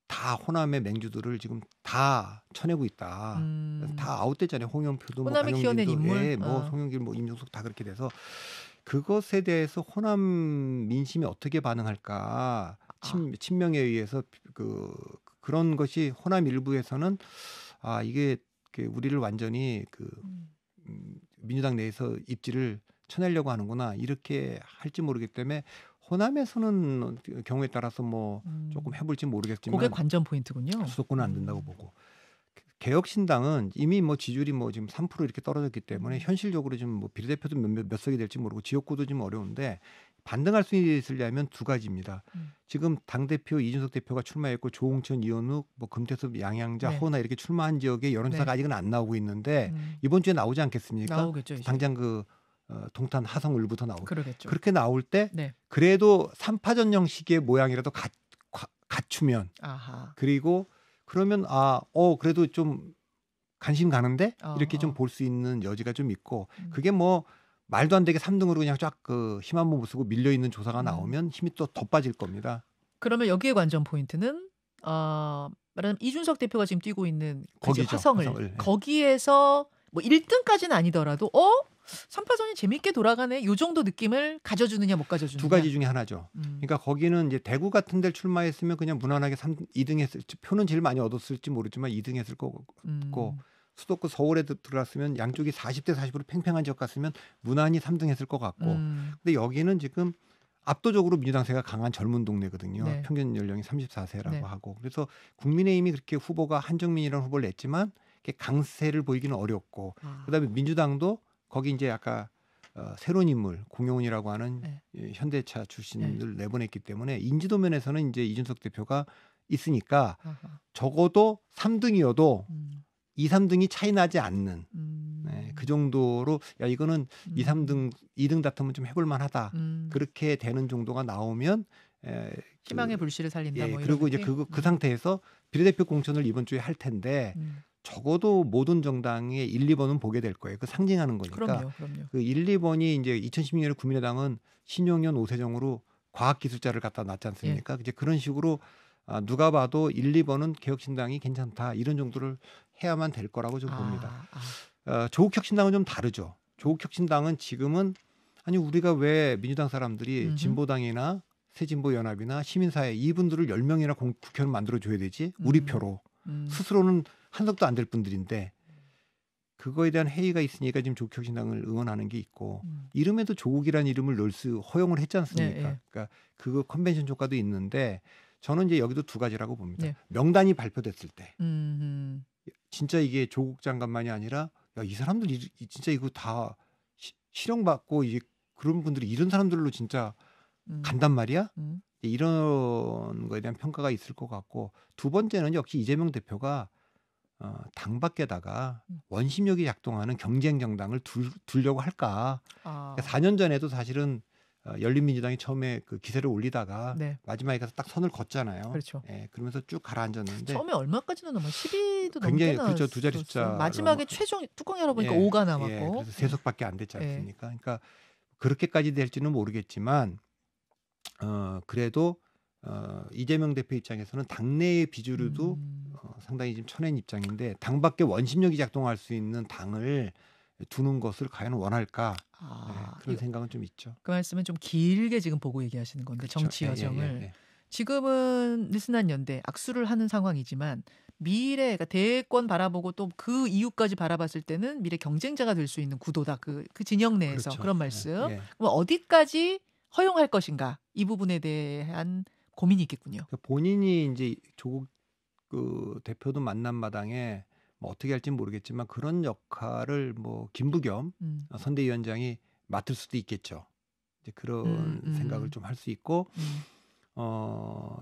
다 호남의 맹주들을 지금 다 쳐내고 있다. 다 아웃됐잖아요. 홍영표도 호남이 키워낸 인물, 뭐 송영길, 뭐 임종석 다 그렇게 돼서 그것에 대해서 호남 민심이 어떻게 반응할까? 친명에 의해서 그런 것이 호남 일부에서는 이게 우리를 완전히 민주당 내에서 입지를 쳐내려고 하는구나 이렇게 할지 모르기 때문에 호남에서는 경우에 따라서 뭐 조금 해볼지 모르겠지만 그게 관전 포인트군요. 수도권은 안 된다고 보고 개혁신당은 이미 뭐 지지율이 뭐 지금 3% 이렇게 떨어졌기 때문에 현실적으로 지금 뭐 비례대표도 몇 석이 될지 모르고 지역구도 좀 어려운데 반등할 수 있으려면 두 가지입니다. 지금 당 대표 이준석 대표가 출마했고 조홍천, 이현욱, 뭐 금태섭, 양양자, 허나 이렇게 출마한 지역에 여론조사가 아직은 안 나오고 있는데 이번 주에 나오지 않겠습니까? 나오겠죠, 이제. 당장 동탄 하성을부터 나오고 그러겠죠. 그렇게 나올 때 그래도 3파전 형식의 모양이라도 갖추면 그리고 그러면 그래도 좀 관심 가는데 이렇게 좀 볼 수 있는 여지가 좀 있고 그게 뭐 말도 안 되게 3등으로 그냥 쫙 힘 한 번 못 쓰고 밀려 있는 조사가 나오면 힘이 또 더 빠질 겁니다. 그러면 여기에 관전 포인트는 말하자면 이준석 대표가 지금 뛰고 있는 거기죠, 화성을 거기에서 뭐 1등까지는 아니더라도 3파전이 재밌게 돌아가네. 요 정도 느낌을 가져주느냐 못 가져주느냐. 두 가지 중에 하나죠. 그러니까 거기는 이제 대구 같은 데를 출마했으면 그냥 무난하게 2등 했을 표는 제일 많이 얻었을지 모르지만 2등 했을 거고 수도권 서울에 들어갔으면 양쪽이 40대 40으로 팽팽한 지역 갔으면 무난히 3등 했을 것 같고 근데 여기는 지금 압도적으로 민주당세가 강한 젊은 동네거든요. 평균 연령이 34세라고 하고 그래서 국민의힘이 그렇게 후보가 한정민이라는 후보를 냈지만 강세를 보이기는 어렵고 그다음에 민주당도 거기 이제 아까 새로운 인물 공용훈이라고 하는 현대차 출신을 내보냈기 때문에 인지도 면에서는 이제 이준석 대표가 있으니까 적어도 3등이어도 2, 3등이 차이 나지 않는 그 정도로 이거는 2, 3등 2등 다툼은 좀 해볼 만하다. 그렇게 되는 정도가 나오면 희망의 불씨를 살린다. 뭐 그리고 이제 그 상태에서 비례대표 공천을 이번 주에 할 텐데 적어도 모든 정당의 1, 2번은 보게 될 거예요. 그 상징하는 거니까. 그럼요. 그 1, 2번이 이제 2016년에 국민의당은 신용현, 오세정으로 과학기술자를 갖다 놨지 않습니까? 이제 그런 식으로 누가 봐도 1, 2번은 개혁신당이 괜찮다. 이런 정도를 해야만 될 거라고 좀 봅니다. 조국혁신당은 좀 다르죠. 조국혁신당은 지금은 우리가 왜 민주당 사람들이 진보당이나 새진보연합이나 시민사회 이분들을 10명이나 국회의원 만들어줘야 되지? 우리 표로. 스스로는 한석도 안 될 분들인데 그거에 대한 회의가 있으니까 지금 조국혁신당을 응원하는 게 있고 이름에도 조국이라는 이름을 허용을 했지 않습니까? 그러니까 그거 컨벤션 효과도 있는데 저는 이제 여기도 두 가지라고 봅니다. 명단이 발표됐을 때 진짜 이게 조국 장관만이 아니라 이 사람들 진짜 이거 다 실형받고 이제 그런 분들이 이런 사람들로 진짜 간단 말이야? 이런 거에 대한 평가가 있을 것 같고 두 번째는 역시 이재명 대표가 당 밖에다가 원심력이 작동하는 경쟁 정당을 두려고 할까? 그러니까 4년 전에도 사실은 열린민주당이 처음에 그 기세를 올리다가 마지막에 가서 딱 선을 걷잖아요. 그렇죠. 그러면서 쭉 가라앉았는데 처음에 얼마까지는 넘어 12도 굉장히 넘게 그렇죠. 두 자리 숫자 마지막에 최종 뚜껑 열어보니까 5가 남았고 그래서 3석밖에 안 됐지 않습니까? 그러니까 그렇게까지 될지는 모르겠지만 그래도 이재명 대표 입장에서는 당내의 비주류도 상당히 지금 쳐낸 입장인데 당 밖에 원심력이 작동할 수 있는 당을 두는 것을 과연 원할까? 그런 생각은 좀 있죠. 그 말씀은 좀 길게 지금 보고 얘기하시는 건데 그렇죠. 정치 여정을 지금은 느슨한 연대 악수를 하는 상황이지만 미래가 대권 바라보고 또 그 이후까지 바라봤을 때는 미래 경쟁자가 될 수 있는 구도다. 그 진영 내에서 그렇죠. 그런 말씀. 그럼 어디까지 허용할 것인가 이 부분에 대한 고민이 있겠군요. 본인이 이제 조국 그 대표도 만난 마당에 뭐 어떻게 할지는 모르겠지만 그런 역할을 뭐 김부겸 선대위원장이 맡을 수도 있겠죠. 이제 그런 생각을 좀 할 수 있고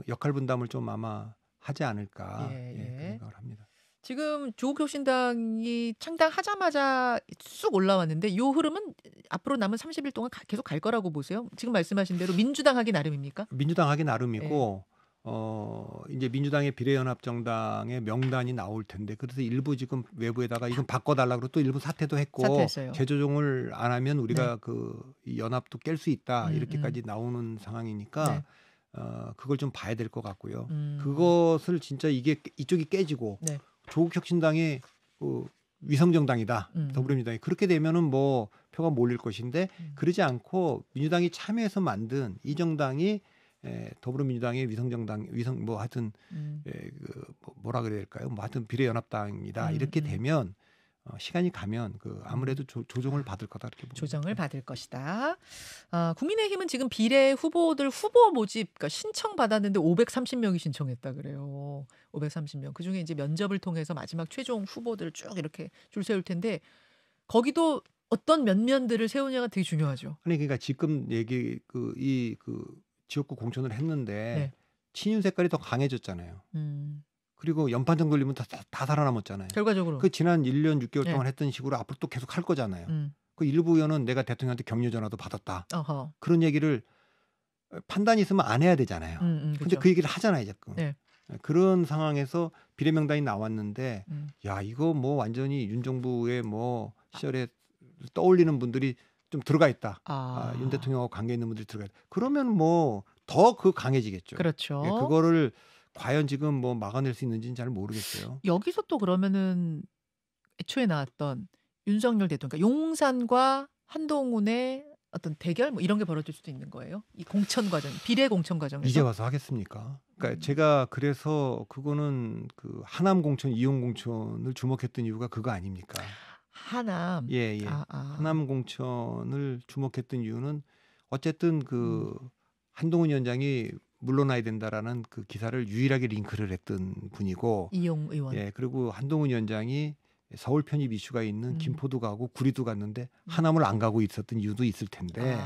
역할 분담을 좀 아마 하지 않을까 그런 생각을 합니다. 지금 조국 혁신당이 창당하자마자 쑥 올라왔는데 이 흐름은 앞으로 남은 30일 동안 계속 갈 거라고 보세요? 지금 말씀하신 대로 민주당 하기 나름입니까? 민주당 하기 나름이고 이제 민주당의 비례연합정당의 명단이 나올 텐데 그래서 일부 지금 외부에다가 이건 바꿔달라고 그러고 또 일부 사퇴도 했고 사퇴했어요. 재조정을 안 하면 우리가 이 연합도 깰 수 있다 이렇게까지 나오는 상황이니까 그걸 좀 봐야 될 것 같고요. 그것을 진짜 이쪽이 깨지고 조국혁신당이 위성정당이다. 더불어민주당이 그렇게 되면은 뭐 표가 몰릴 것인데 그러지 않고 민주당이 참여해서 만든 이 정당이 더불어민주당의 위성정당 뭐 하여튼 뭐라 그래야 될까요? 뭐 하여튼 비례연합당이다. 이렇게 되면 시간이 가면 아무래도 조정을 받을 거다 이렇게 봅니다. 조정을 받을 것이다. 국민의힘은 지금 비례 후보들 후보 모집 그러니까 신청 받았는데 530명이 신청했다 그래요. 530명. 그중에 이제 면접을 통해서 마지막 최종 후보들을 쭉 이렇게 줄 세울 텐데 거기도 어떤 면면들을 세우냐가 되게 중요하죠. 아니 그러니까 지금 얘기 지역구 공천을 했는데 친윤 색깔이 더 강해졌잖아요. 그리고 연판정 돌리면 다 살아남았잖아요. 결과적으로. 그 지난 1년 6개월 동안 했던 식으로 앞으로 또 계속 할 거잖아요. 그 일부 의원은 내가 대통령한테 격려 전화도 받았다. 그런 얘기를 판단이 있으면 안 해야 되잖아요. 근데 그 얘기를 하잖아요, 자꾸. 그런 상황에서 비례 명단이 나왔는데 야, 이거 뭐 완전히 윤 정부의 뭐 시절에 떠올리는 분들이 좀 들어가 있다. 윤 대통령하고 관계 있는 분들이 들어가 있다. 그러면 뭐 더 강해지겠죠. 그렇죠. 그거를 과연 지금 뭐 막아낼 수 있는지는 잘 모르겠어요. 여기서 또 그러면은 애초에 나왔던 윤석열 대통령, 그러니까 용산과 한동훈의 어떤 대결 뭐 이런 게 벌어질 수도 있는 거예요. 이 공천 과정, 비례 공천 과정에서. 이제 와서 하겠습니까? 그러니까 제가 그래서 그거는 하남 공천, 이용 공천을 주목했던 이유가 그거 아닙니까? 하남. 예. 하남 공천을 주목했던 이유는 어쨌든 한동훈 위원장이 물러나야 된다라는 그 기사를 유일하게 링크를 했던 분이고 이용 의원. 예, 그리고 한동훈 위원장이 서울 편입 이슈가 있는 김포도 가고 구리도 갔는데 하남을 안 가고 있었던 이유도 있을 텐데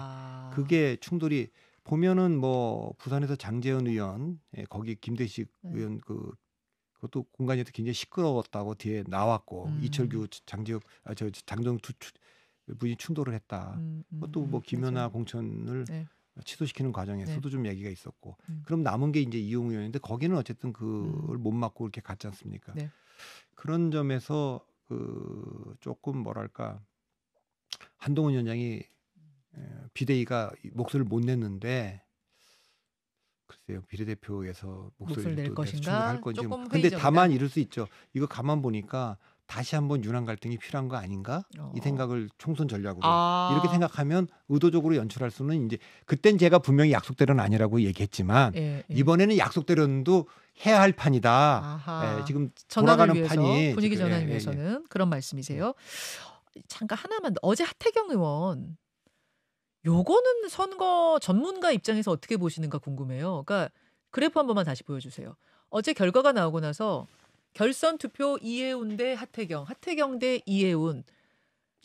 그게 충돌이 보면은 뭐 부산에서 장제원 의원 거기 김대식 의원 그것도 공간에서 굉장히 시끄러웠다고 뒤에 나왔고 이철규 장정두 분이 충돌을 했다. 그것도 뭐 김연아 공천을 취소시키는 과정에서도 좀 얘기가 있었고 그럼 남은 게 이제 이용 의원인데 거기는 어쨌든 그걸 못 막고 이렇게 갔지 않습니까? 그런 점에서 조금 뭐랄까 한동훈 위원장이 비대위가 목소리를 못 냈는데 글쎄요 비례대표에서 목소리를 낼 것인가? 할 건지. 근데 다만 이럴 수 있죠. 이거 가만 보니까 다시 한번 윤한 갈등이 필요한 거 아닌가? 이 생각을 총선 전략으로 이렇게 생각하면 의도적으로 연출할 수는 이제 그땐 제가 분명히 약속대로는 아니라고 얘기했지만 이번에는 약속대로도 해야 할 판이다. 지금 돌아가는 위해서, 판이 분위기 전환을 위해서는 그런 말씀이세요. 잠깐 하나만 어제 하태경 의원 요거는 선거 전문가 입장에서 어떻게 보시는가 궁금해요. 그러니까 그래프 한 번만 다시 보여주세요. 어제 결과가 나오고 나서 결선 투표 이해운 대 하태경, 하태경 대 이해운.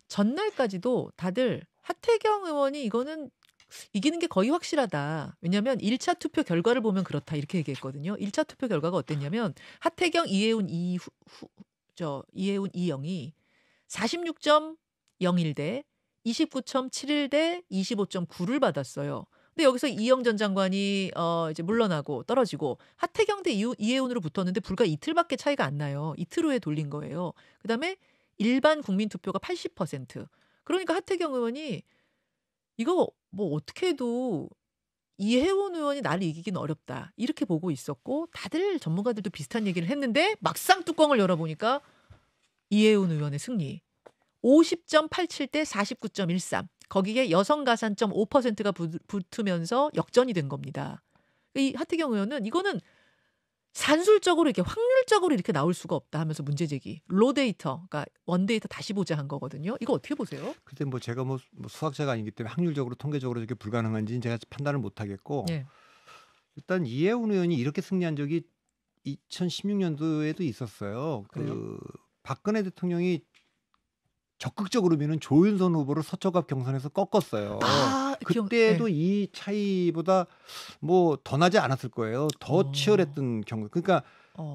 전날까지도 다들 하태경 의원이 이거는 이기는 게 거의 확실하다. 왜냐하면 1차 투표 결과를 보면 그렇다 이렇게 얘기했거든요. 1차 투표 결과가 어땠냐면 하태경, 이해운, 이해운, 이영이 46.01 대 29.71 대 25.9를 받았어요. 근데 여기서 이영 전 장관이 이제 물러나고 떨어지고 하태경 대 이해운으로 붙었는데 불과 이틀밖에 차이가 안 나요. 이틀 후에 돌린 거예요. 그다음에 일반 국민 투표가 80%. 그러니까 하태경 의원이 이거 뭐 어떻게 해도 이해운 의원이 나를 이기긴 어렵다. 이렇게 보고 있었고 다들 전문가들도 비슷한 얘기를 했는데 막상 뚜껑을 열어보니까 이해운 의원의 승리. 50.87 대 49.13. 거기에 여성 가산점 5%가 붙으면서 역전이 된 겁니다. 이 하태경 의원은 이거는 산술적으로 이렇게 확률적으로 이렇게 나올 수가 없다 하면서 문제 제기. 로 데이터, 그러니까 원 데이터 다시 보자 한 거거든요. 이거 어떻게 보세요? 근데 뭐 제가 뭐 수학자가 아니기 때문에 확률적으로 통계적으로 이렇게 불가능한지는 제가 판단을 못 하겠고 예. 일단 이해운 의원이 이렇게 승리한 적이 2016년도에도 있었어요. 그래요? 그 박근혜 대통령이 적극적으로 미는 조윤선 후보를 서초갑 경선에서 꺾었어요. 그때도 이 차이보다 뭐 더 나지 않았을 거예요. 더 치열했던 경우. 그러니까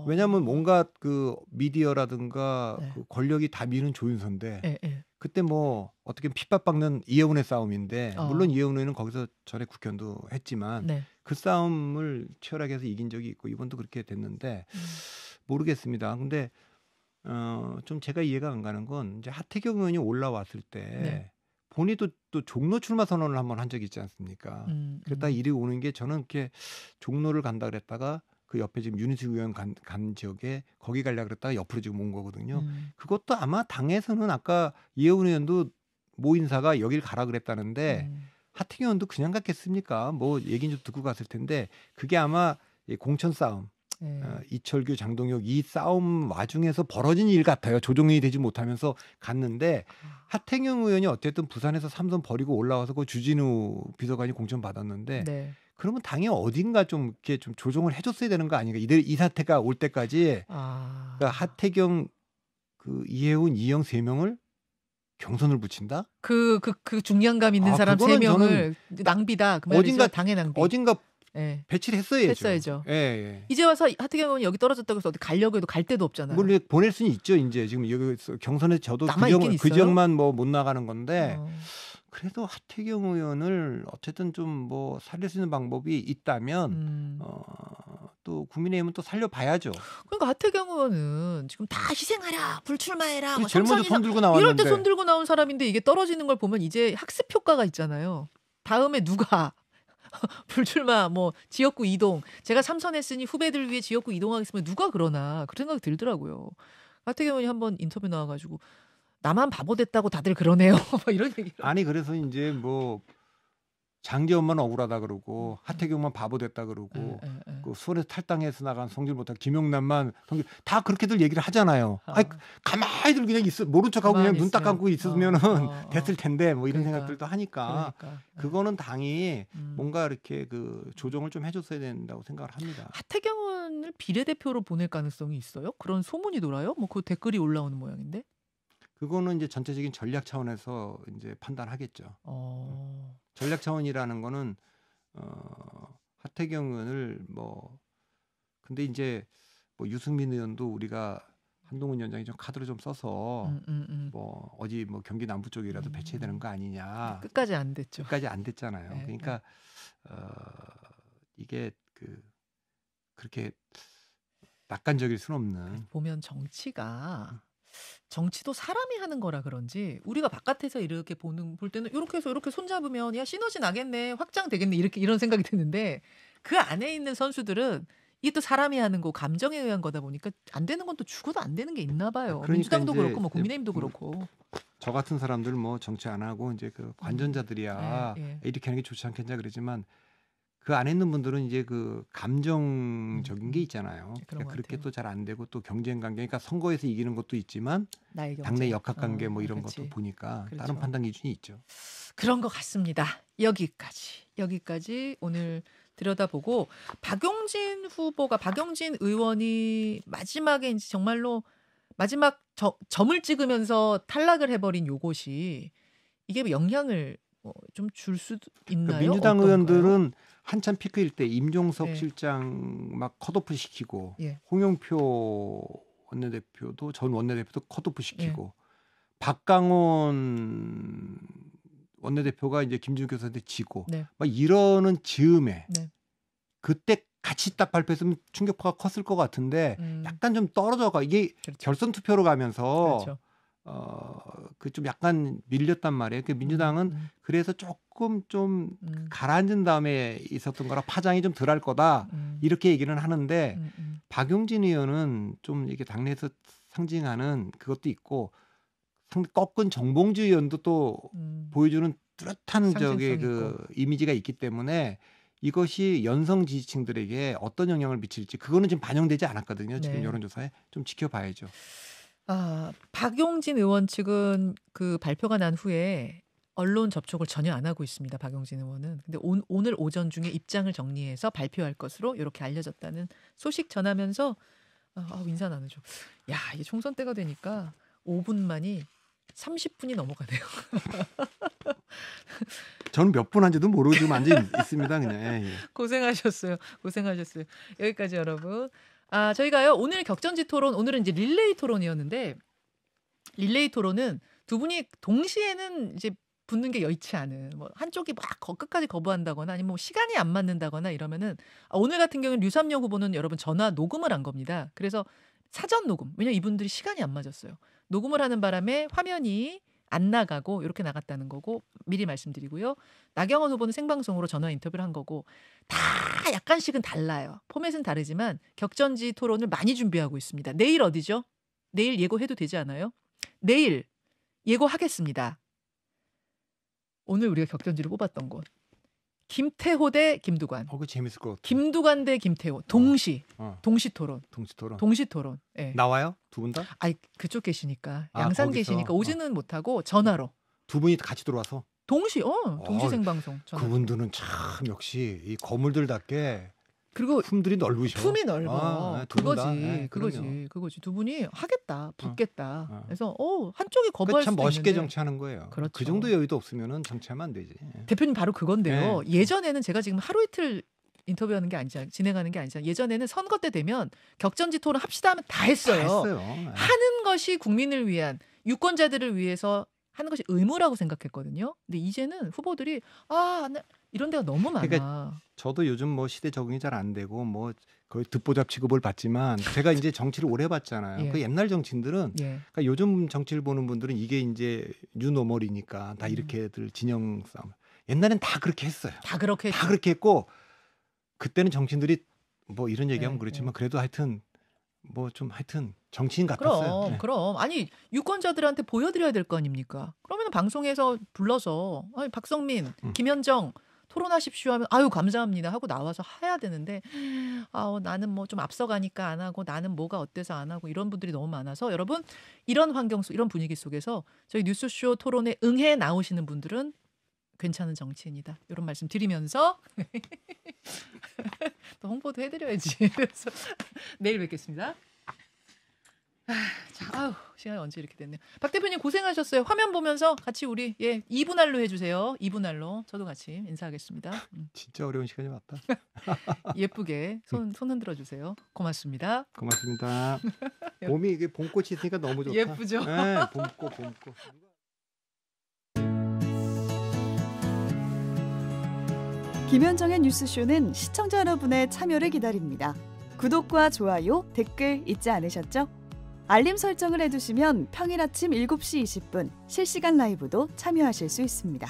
왜냐하면 뭔가 그 미디어라든가 네. 그 권력이 다 미는 조윤선인데 예. 그때 뭐 어떻게 핍박받는 이해운의 싸움인데 물론 이해운 의원은 거기서 전에 국회의원도 했지만 네. 그 싸움을 치열하게 해서 이긴 적이 있고 이번도 그렇게 됐는데 모르겠습니다. 근데 좀 제가 이해가 안 가는 건 이제 하태경 의원이 올라왔을 때 네. 본인도 또 종로 출마 선언을 한번 한 적이 있지 않습니까? 그랬다 이리 오는 게 저는 이렇게 종로를 간다 그랬다가 그 옆에 지금 윤희숙 의원 간 지역에 거기 가려고 그랬다가 옆으로 지금 온 거거든요. 그것도 아마 당에서는 아까 이해운 의원도 모 인사가 여길 가라 그랬다는데 하태경 의원도 그냥 갔겠습니까? 뭐 얘기는 좀 듣고 갔을 텐데 그게 아마 공천 싸움. 이철규, 장동혁 이 싸움 와중에서 벌어진 일 같아요. 조정이 되지 못하면서 갔는데 하태경 의원이 어쨌든 부산에서 삼선 버리고 올라와서 그 주진우 비서관이 공천 받았는데 네. 그러면 당이 어딘가 좀 이렇게 좀 조정을 해줬어야 되는 거 아닌가? 이 사태가 올 때까지 그러니까 하태경, 그 이해운, 이영 세 명을 경선을 붙인다? 그 중량감 있는 사람 세 명을 낭비다. 그 어딘가 당의 낭비. 어딘가 배치를 했어야죠. 예. 이제 와서 하태경 의원이 여기 떨어졌다고 해서 어디 가려고 해도 갈 데도 없잖아요. 물론 보낼 수는 있죠. 이제 지금 여기 경선에 저도 그 지역만 뭐 못 나가는 건데 그래도 하태경 의원을 어쨌든 좀 뭐 살릴 수 있는 방법이 있다면 또 국민의힘은 또 살려봐야죠. 그러니까 하태경 의원은 지금 다 희생하라, 불출마해라. 뭐 제일 먼저 손 들고 나왔는데 이럴 때 손 들고 나온 사람인데 이게 떨어지는 걸 보면 이제 학습 효과가 있잖아요. 다음에 누가 불출마 뭐 지역구 이동 제가 삼선했으니 후배들 위해 지역구 이동하겠으면 누가 그러나 그런 생각이 들더라고요. 하태경 의원이 한번 인터뷰 나와가지고 나만 바보 됐다고 다들 그러네요. 이런 얘기. 아니 그래서 이제 뭐 장제원만 억울하다 그러고 하태경만 바보 됐다 그러고 그 수원에서 탈당해서 나간 성질 못한 김용남만 다 그렇게들 얘기를 하잖아요. 아니 가만히들 그냥 모른 척하고 그냥 눈 딱 감고 있으면은 됐을 텐데 뭐 이런 생각들도 하니까 그거는 당이 뭔가 이렇게 그 조정을 좀 해줬어야 된다고 생각을 합니다. 하태경 의원을 비례대표로 보낼 가능성이 있어요? 그런 소문이 돌아요? 뭐 그 댓글이 올라오는 모양인데. 그거는 이제 전체적인 전략 차원에서 이제 판단하겠죠. 전략 차원이라는 거는 하태경 의원을 뭐 근데 이제 뭐 유승민 의원도 우리가 한동훈 위원장이 좀 카드를 좀 써서 뭐 어디 뭐 경기 남부 쪽이라도 배치해야 되는 거 아니냐. 끝까지 안 됐죠. 끝까지 안 됐잖아요. 그러니까 이게 그렇게 낙관적일 수는 없는. 보면 정치도 사람이 하는 거라 그런지 우리가 바깥에서 이렇게 볼 때는 이렇게 해서 이렇게 손잡으면 야 시너지 나겠네 확장되겠네 이런 생각이 드는데 그 안에 있는 선수들은 이게 또 사람이 하는 거 감정에 의한 거다 보니까 안 되는 건 또 죽어도 안 되는 게 있나 봐요. 그러니까 민주당도 그렇고 뭐 국민의힘도 그렇고. 저 같은 사람들 뭐 정치 안 하고 이제 그 관전자들이야 이렇게 하는 게 좋지 않겠냐 그러지만 그 안에 있는 분들은 이제 그 감정적인 게 있잖아요. 그러니까 그렇게 또 잘 안 되고 또 경쟁 관계, 그러니까 선거에서 이기는 것도 있지만 당내 역학 관계 뭐 이런 것도 보니까 그렇죠. 다른 판단 기준이 있죠. 그런 것 같습니다. 여기까지 오늘 들여다보고 박용진 의원이 마지막에 이제 정말로 마지막 점을 찍으면서 탈락을 해버린 요것이 이게 영향을 좀 줄 수도 있나요? 그러니까 민주당 어떤가요? 의원들은 한참 피크일 때 임종석 실장 막 컷오프 시키고 홍영표 원내대표도 전 원내대표도 컷오프 시키고 박강원 원내대표가 이제 김준규 교수한테 지고 막 이러는 즈음에 그때 같이 딱 발표했으면 충격파가 컸을 것 같은데 약간 좀 떨어져가 이게 결선 투표로 가면서 그 좀 약간 밀렸단 말이에요. 그 민주당은 그래서 조금 좀 가라앉은 다음에 있었던 거라 파장이 좀 덜할 거다 이렇게 얘기는 하는데 박용진 의원은 좀 이게 당내에서 상징하는 그것도 있고 꺾은 정봉주 의원도 또 보여주는 뚜렷한 저기 그 이미지가 있기 때문에 이것이 연성 지지층들에게 어떤 영향을 미칠지 그거는 지금 반영되지 않았거든요. 지금 네. 여론조사에 좀 지켜봐야죠. 박용진 의원 측은 그 발표가 난 후에 언론 접촉을 전혀 안 하고 있습니다. 박용진 의원은. 근데 오늘 오전 중에 입장을 정리해서 발표할 것으로 이렇게 알려졌다는 소식 전하면서 인사 나누죠. 야, 이게 총선 때가 되니까 5분만이 30분이 넘어가네요. 저는 몇 분 한지도 모르고 지금 앉아 있습니다. 그냥. 예. 고생하셨어요. 여기까지 여러분. 저희가요 오늘 격전지 토론, 오늘은 이제 릴레이 토론이었는데, 릴레이 토론은 두 분이 동시에는 이제 붙는 게 여의치 않은, 뭐 한쪽이 막 끝까지 거부한다거나 아니면 뭐 시간이 안 맞는다거나 이러면은, 오늘 같은 경우는 류삼영 후보는 여러분 전화 녹음을 한 겁니다. 그래서 사전 녹음, 왜냐면 이분들이 시간이 안 맞았어요. 녹음을 하는 바람에 화면이 안 나가고 이렇게 나갔다는 거고, 미리 말씀드리고요. 나경원 후보는 생방송으로 전화 인터뷰를 한 거고, 다 약간씩은 달라요. 포맷은 다르지만 격전지 토론을 많이 준비하고 있습니다. 내일 어디죠? 내일 예고해도 되지 않아요? 내일 예고하겠습니다. 오늘 우리가 격전지를 뽑았던 곳. 김태호 대 김두관. 그거 재밌을 것 같아요. 김두관 대 김태호. 동시 토론. 동시 토론. 네. 나와요? 두 분 다? 그쪽 계시니까. 양산 거기서? 계시니까 오지는 못하고 전화로. 두 분이 같이 들어와서? 동시 생방송. 전화로. 그분들은 참 역시 이 거물들답게 그리고 품들이 넓으셔. 품이 넓어. 그거지. 그럼요. 그거지. 두 분이 하겠다. 붙겠다. 그래서 한쪽이 거부할 수도 있는데. 참 멋있게 정치하는 거예요. 그렇죠. 그 정도 여유도 없으면 정치하면 안 되지. 대표님 바로 그건데요. 예전에는 제가 지금 하루 이틀 인터뷰하는 게 아니잖아요. 진행하는 게 아니잖아요. 예전에는 선거 때 되면 격전지 토론 합시다 하면 다 했어요. 하는 것이 국민을 위한, 유권자들을 위해서 하는 것이 의무라고 생각했거든요. 근데 이제는 후보들이 이런 데가 너무 많아. 그러니까 저도 요즘 뭐 시대 적응이 잘 안 되고 뭐 거의 듣보잡 취급을 받지만 제가 이제 정치를 오래 봤잖아요. 예. 그 옛날 정치인들은 그러니까 요즘 정치를 보는 분들은 이게 이제 뉴노멀이니까 다 이렇게들 진영 싸움. 옛날엔 다 그렇게 했어요. 다 그렇게 했고 그때는 정치인들이 뭐 이런 얘기하면 그렇지만 그래도 하여튼 뭐 좀 하여튼 정치인 같았어요. 그럼 아니 유권자들한테 보여드려야 될 거 아닙니까? 그러면 방송에서 불러서 박성민, 김현정 토론하십시오 하면 감사합니다 하고 나와서 해야 되는데 나는 뭐 좀 앞서가니까 안 하고, 나는 뭐가 어때서 안 하고, 이런 분들이 너무 많아서 여러분 이런 환경 속, 이런 분위기 속에서 저희 뉴스쇼 토론에 응해 나오시는 분들은 괜찮은 정치인이다. 이런 말씀 드리면서 또 홍보도 해드려야지. 그래서 내일 뵙겠습니다. 시간이 언제 이렇게 됐네요. 박 대표님 고생하셨어요. 화면 보면서 같이 우리 2분할로 해주세요. 2분할로 저도 같이 인사하겠습니다. 진짜 어려운 시간이 왔다. 예쁘게 손 흔들어 주세요. 고맙습니다. 고맙습니다. 봄이 이게 봄꽃이 있으니까 너무 좋다. 예쁘죠? 네, 봄꽃. 김현정의 뉴스쇼는 시청자 여러분의 참여를 기다립니다. 구독과 좋아요, 댓글 잊지 않으셨죠? 알림 설정을 해두시면 평일 아침 7시 20분 실시간 라이브도 참여하실 수 있습니다.